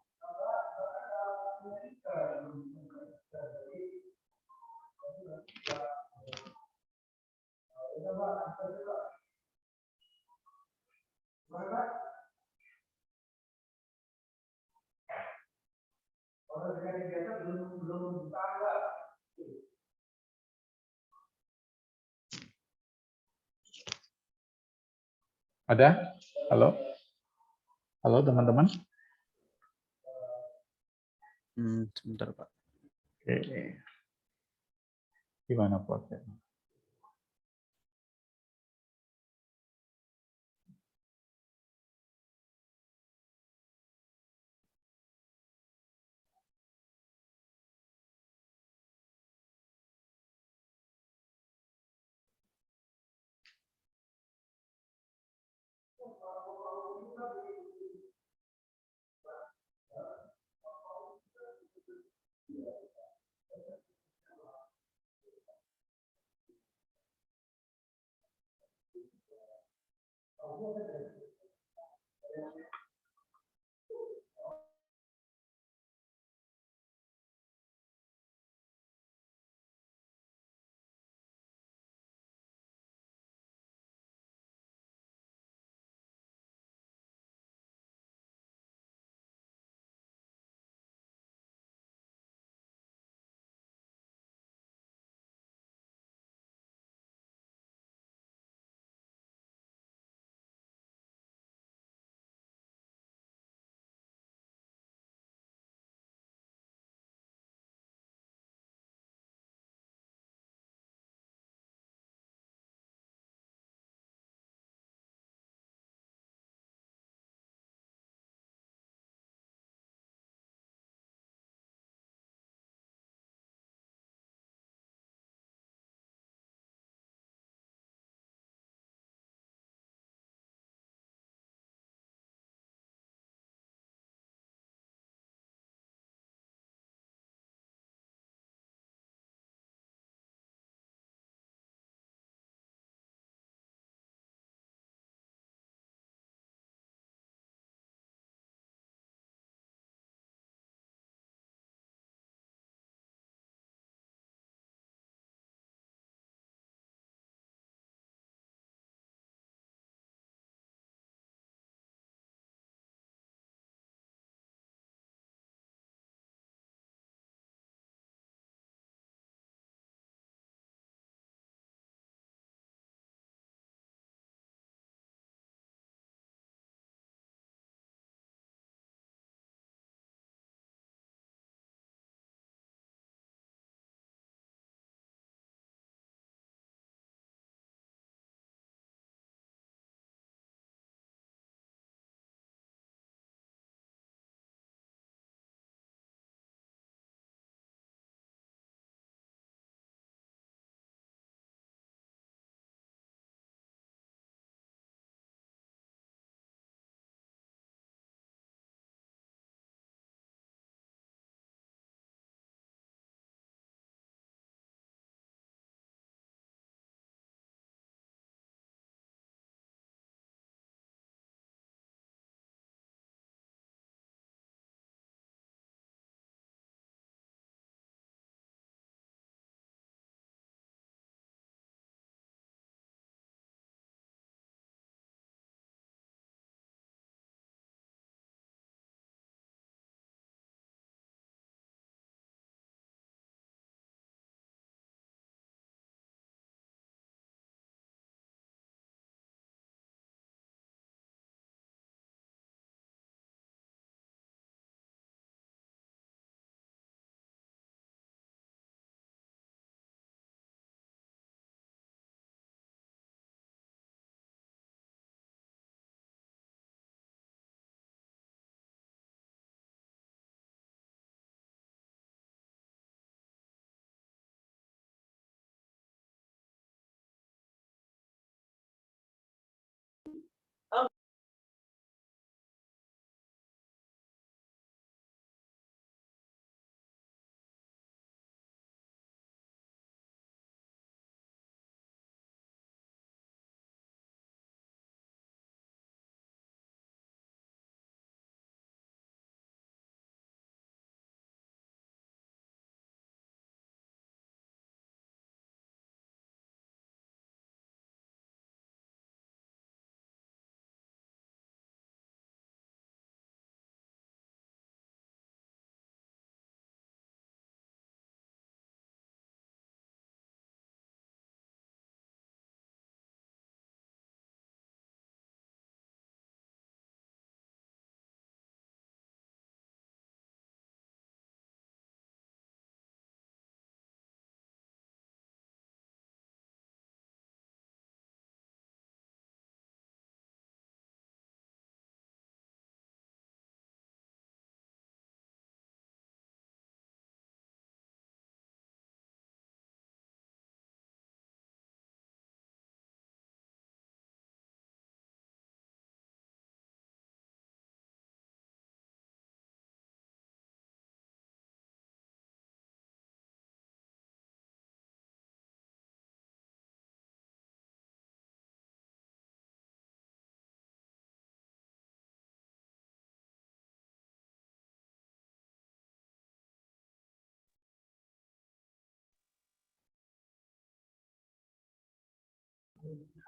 Ada? Halo? Halo teman-teman? Sebentar, Pak. Oke. Gimana prosesnya?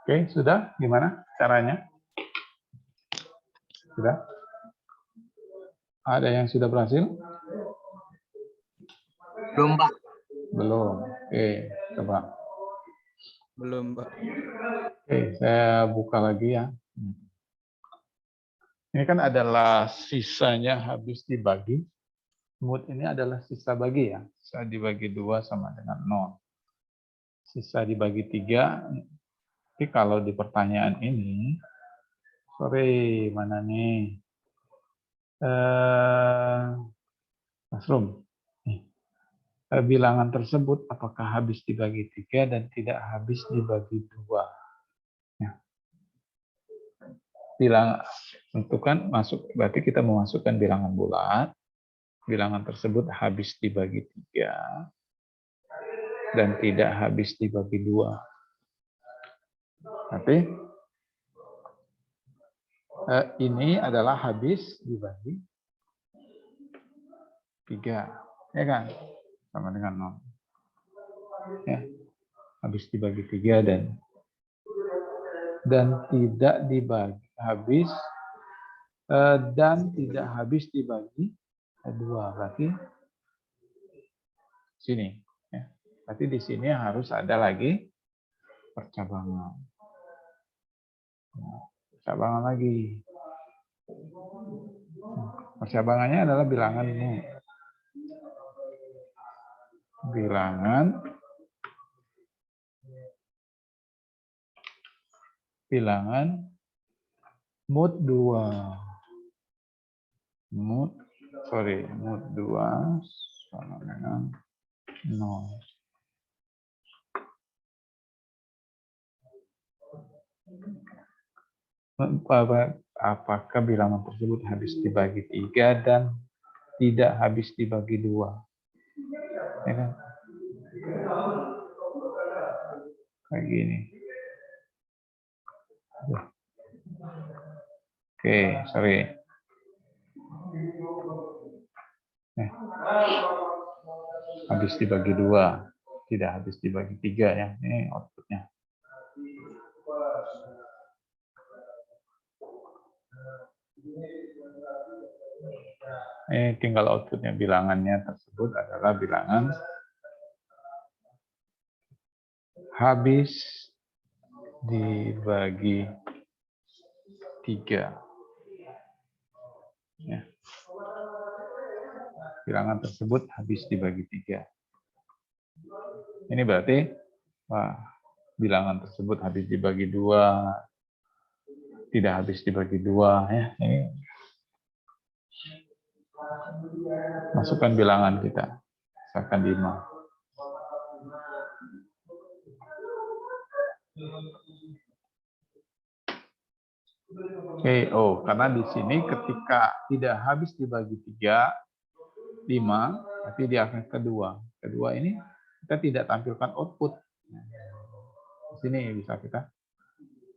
Oke, sudah? Gimana caranya? Sudah? Ada yang sudah berhasil? Belum, Pak. Belum. Oke, coba. Belum, Pak. Oke, saya buka lagi ya. Ini kan adalah sisanya habis dibagi. Mood ini adalah sisa bagi ya. Sisa dibagi 2 sama dengan 0. Sisa dibagi 3. Tapi kalau di pertanyaan ini, sorry, mana nih? Masrum. Bilangan tersebut apakah habis dibagi 3 dan tidak habis dibagi 2? Ya. Bilangan tentukan masuk, berarti kita memasukkan bilangan bulat. Bilangan tersebut habis dibagi 3 dan tidak habis dibagi 2. Tapi ini adalah habis dibagi 3, ya kan? Sama dengan 0. Ya. Habis dibagi 3 dan tidak dibagi habis dan tidak habis dibagi 2. Berarti sini ya. Berarti di sini harus ada lagi percabangan. Nah, percabangan lagi. Percabangannya adalah bilangan mood. Bilangan mood 2. Mood 2 sama dengan 0. Apakah bilangan tersebut habis dibagi 3 dan tidak habis dibagi 2? Ya kan? Kayak gini. Oke, sorry. Habis dibagi 2, tidak habis dibagi 3 ya. Ini outputnya. Ini tinggal outputnya, bilangannya tersebut adalah bilangan habis dibagi 3. Ya. Bilangan tersebut habis dibagi 3. Ini berarti bilangan tersebut habis dibagi 2, tidak habis dibagi 2 ya. Ini masukkan bilangan kita, misalkan 5. Oke, karena di sini ketika tidak habis dibagi 3, 5, tapi di angka kedua. Kedua ini kita tidak tampilkan output. Di sini bisa kita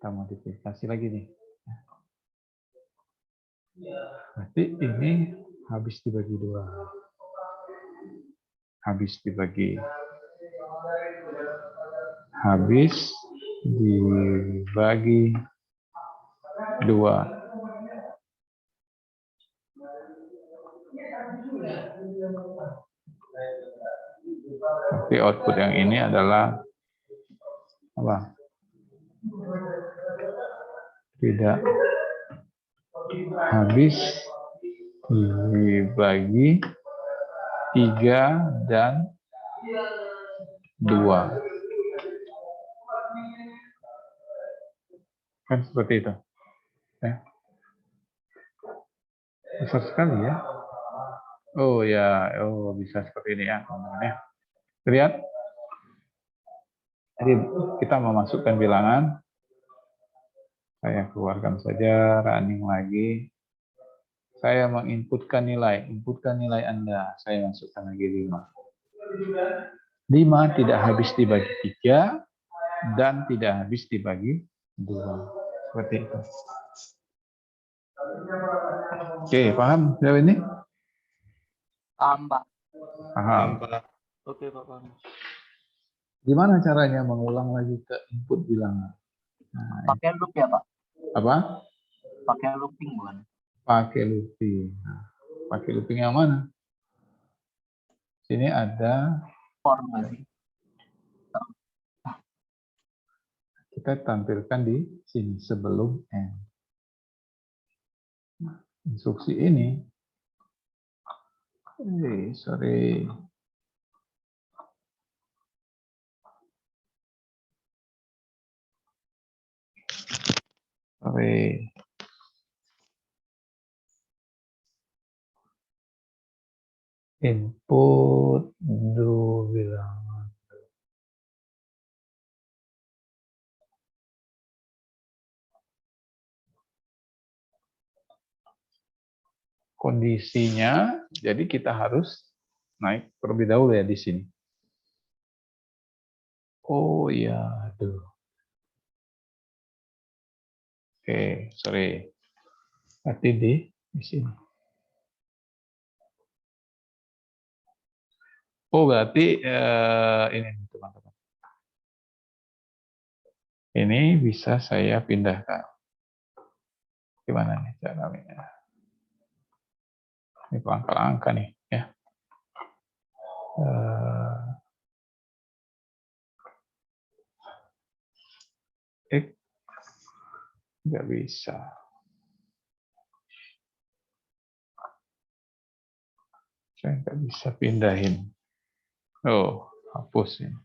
modifikasi lagi nih. Berarti ini habis dibagi 2. Habis dibagi 2. Tapi output yang ini adalah apa? Tidak habis dibagi 3 dan 2. Kan seperti itu. Ya. Besar sekali ya. Oh ya, bisa seperti ini ya teman-teman ya. Lihat. Jadi kita memasukkan bilangan. Saya keluarkan saja, running lagi. Saya menginputkan nilai. Inputkan nilai Anda. Saya masukkan lagi 5. 5 tidak habis dibagi 3 dan tidak habis dibagi 2. Seperti itu. Oke, paham jauh ini? Paham, Pak. Paham. Oke, Pak, paham. Gimana caranya mengulang lagi ke input bilangan? Pakai loop ya Pak? Apa? Pakai looping bukan? Pakai looping. Nah, pakai looping yang mana? Sini ada, For masih. kita tampilkan di sini sebelum N. Nah, instruksi ini, sorry. Input do bilangan. Kondisinya, jadi kita harus naik terlebih dahulu ya di sini. Oh ya, aduh. Oke, sorry. Berarti di sini. Oh, berarti ini teman-teman. Ini bisa saya pindahkan. Gimana nih caranya? Ini angka-angka nih ya. Nggak bisa. Saya nggak bisa pindahin. Oh, hapus ini.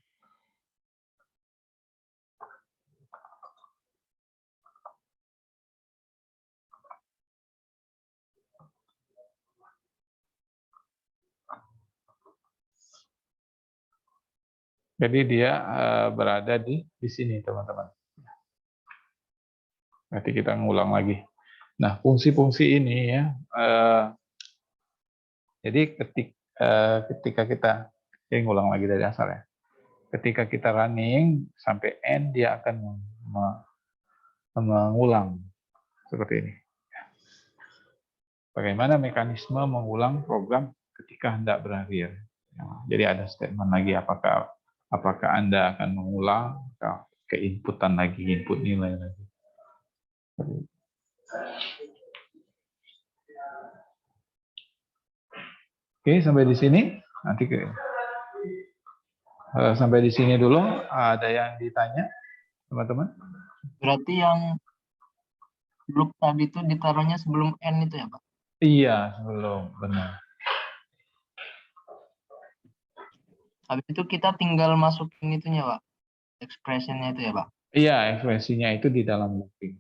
Jadi dia berada di sini, teman-teman. Nanti kita ngulang lagi. Nah, fungsi-fungsi ini ya. Jadi ketika kita ngulang lagi dari asal ya. Ketika kita running sampai N, dia akan mengulang seperti ini. Bagaimana mekanisme mengulang program ketika hendak berakhir? Jadi ada statement lagi, apakah Anda akan mengulang ke inputan lagi, input nilai lagi. Oke, sampai di sini. Nanti sampai di sini dulu. Ada yang ditanya, teman-teman? Berarti yang loop tadi itu ditaruhnya sebelum N itu ya Pak? Iya, sebelum, benar. Habis itu kita tinggal masukin itunya Pak, expressionnya itu ya Pak? Iya, ekspresinya itu di dalam looping,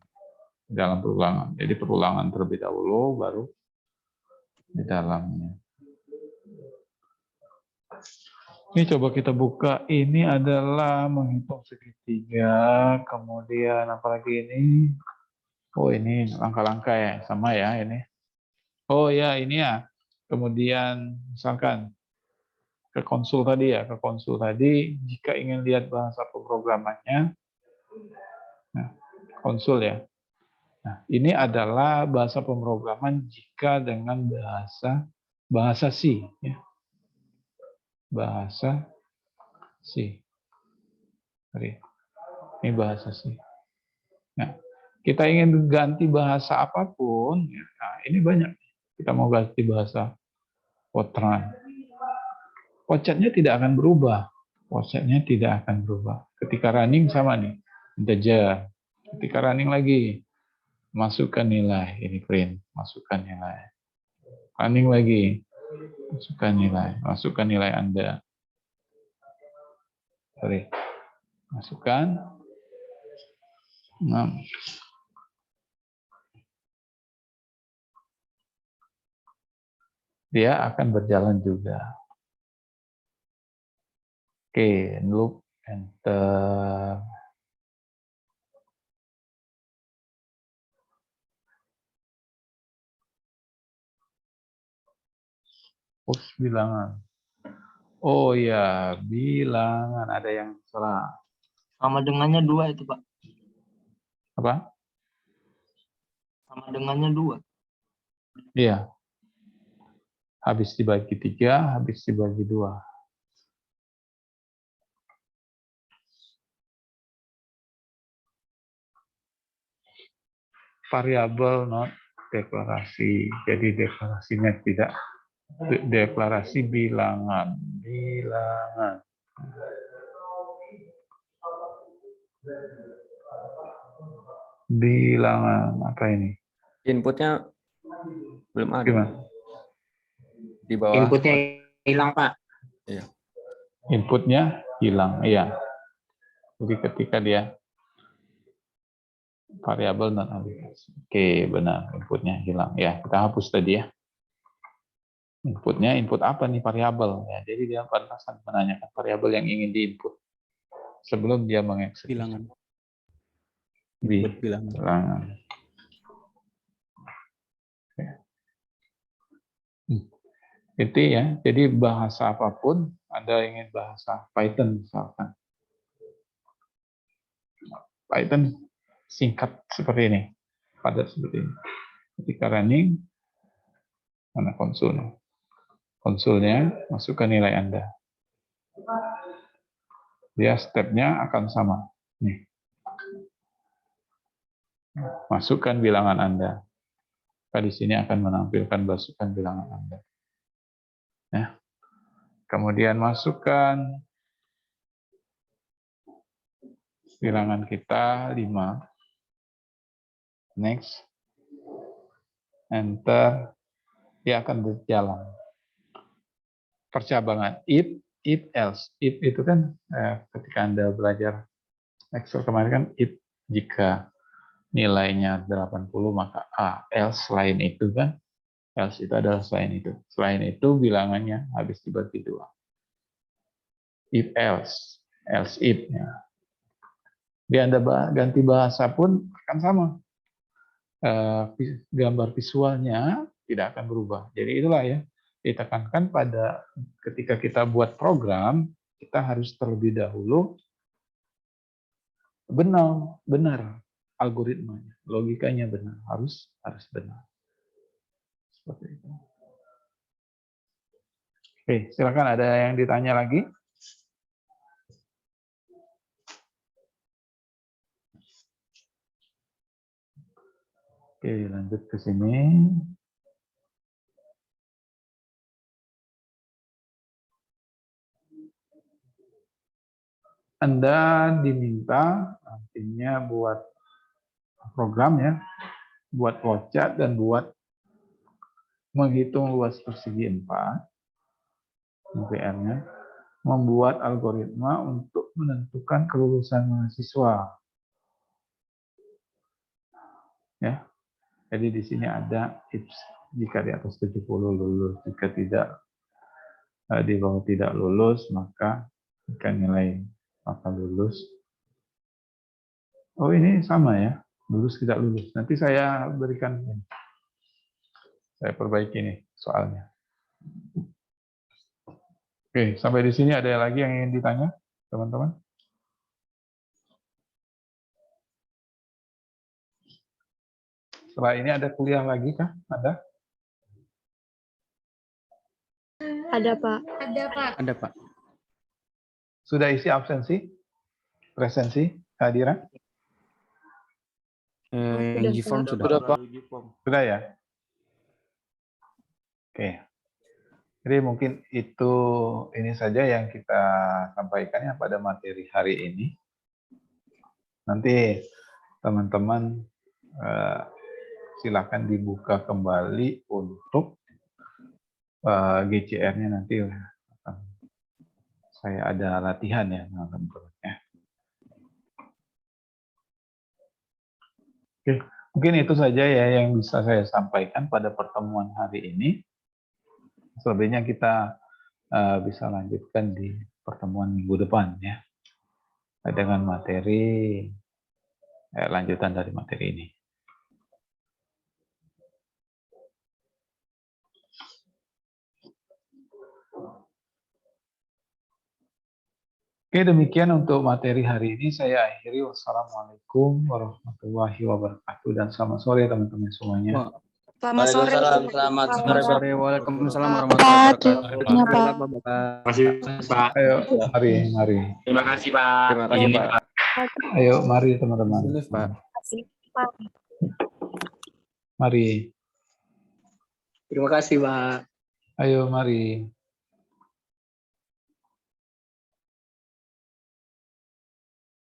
dalam perulangan. Jadi perulangan terlebih dahulu, baru di dalamnya. Ini coba kita buka. Ini adalah menghitung segitiga, kemudian apalagi ini? Oh, ini langkah-langkah ya, sama ya ini. Oh ya, ini ya. Kemudian misalkan ke konsul tadi ya, ke konsul tadi, jika ingin lihat bahasa pemrogramannya, nah, konsul ya. Nah, ini adalah bahasa pemrograman jika dengan bahasa C, ya. Bahasa C. Ini bahasa C. Nah, kita ingin ganti bahasa apapun, ya, nah ini banyak. Kita mau ganti bahasa Fortran. Outputnya tidak akan berubah. Outputnya tidak akan berubah. Ketika running sama nih, integer. Ketika running lagi, masukkan nilai. Ini print, masukkan nilai. Running lagi, masukkan nilai. Masukkan nilai Anda. Sorry. Masukkan. 6. Dia akan berjalan juga. Oke, loop, enter. Push bilangan. Oh ya, bilangan. Ada yang salah. Sama dengannya 2 itu Pak. Apa? Sama dengannya 2. Iya. Habis dibagi 3, habis dibagi 2. variabel not deklarasi. Jadi deklarasinya tidak deklarasi bilangan. Bilangan. Bilangan apa ini? Inputnya belum ada. Gimana? Di bawah. Inputnya hilang, Pak. Inputnya hilang, iya. Jadi ketika dia variabel non aplikasi. Oke, benar, inputnya hilang. Ya, kita hapus tadi ya. Inputnya input apa nih variabel? Ya, jadi dia pantasan menanyakan variabel yang ingin diinput sebelum dia mengeksekusi. Bilangan. Input bilangan. Bilangan. Itu ya, jadi bahasa apapun, Anda ingin bahasa Python misalkan. Python singkat seperti ini, padat seperti ini. Ketika running, mana konsulnya? Konsulnya, masukkan nilai Anda. Dia stepnya akan sama. Nih. Masukkan bilangan Anda. Maka di sini akan menampilkan masukkan bilangan Anda. Ya. Kemudian masukkan bilangan kita 5. Next. Enter. Dia akan berjalan. Percabangan if, else. If itu kan ketika Anda belajar Excel kemarin kan if jika nilainya 80 maka A. Else selain itu kan. Else itu adalah selain itu. Selain itu bilangannya habis dibagi 2. If else. Else if. Ya. Di Anda ganti bahasa pun akan sama. Gambar visualnya tidak akan berubah. Jadi itulah ya. Ditekankan pada ketika kita buat program, kita harus terlebih dahulu benar algoritmanya, logikanya benar, harus benar. Seperti itu. Oke, silakan ada yang ditanya lagi? Oke, lanjut ke sini. Anda diminta nantinya buat program ya, buat flowchart dan buat menghitung luas persegi 4, PR-nya, membuat algoritma untuk menentukan kelulusan mahasiswa. Ya, jadi di sini ada tips jika di atas 70 lulus, jika tidak di bawah tidak lulus maka jika nilai maka lulus. Oh ini sama ya, lulus tidak lulus. Nanti saya berikan ini. Saya perbaiki nih soalnya. Oke, sampai di sini ada lagi yang ingin ditanya, teman-teman? Setelah ini ada kuliah lagi kah? Ada? Ada, Pak. Ada, Pak. Sudah isi absensi? Presensi? Kehadiran? Yang G-form sudah. Pak. Sudah ya? Oke. Jadi mungkin ini saja yang kita sampaikan ya pada materi hari ini. Nanti teman-teman silakan dibuka kembali untuk GCR-nya nanti saya ada latihan ya. Oke, mungkin itu saja ya yang bisa saya sampaikan pada pertemuan hari ini. Selebihnya kita bisa lanjutkan di pertemuan minggu depan ya, dengan materi lanjutan dari materi ini. Oke, demikian untuk materi hari ini. Saya akhiri. Wassalamualaikum warahmatullahi wabarakatuh. Dan selamat sore teman-teman semuanya. Selamat sore. Selamat sore. Waalaikumsalam warahmatullahi wabarakatuh. Terima kasih, Pak. Ayo, mari. Terima kasih, Pak. Terima kasih, Pak. Ayo, mari teman-teman. Pak. Mari. Terima kasih, Pak. Ayo, mari.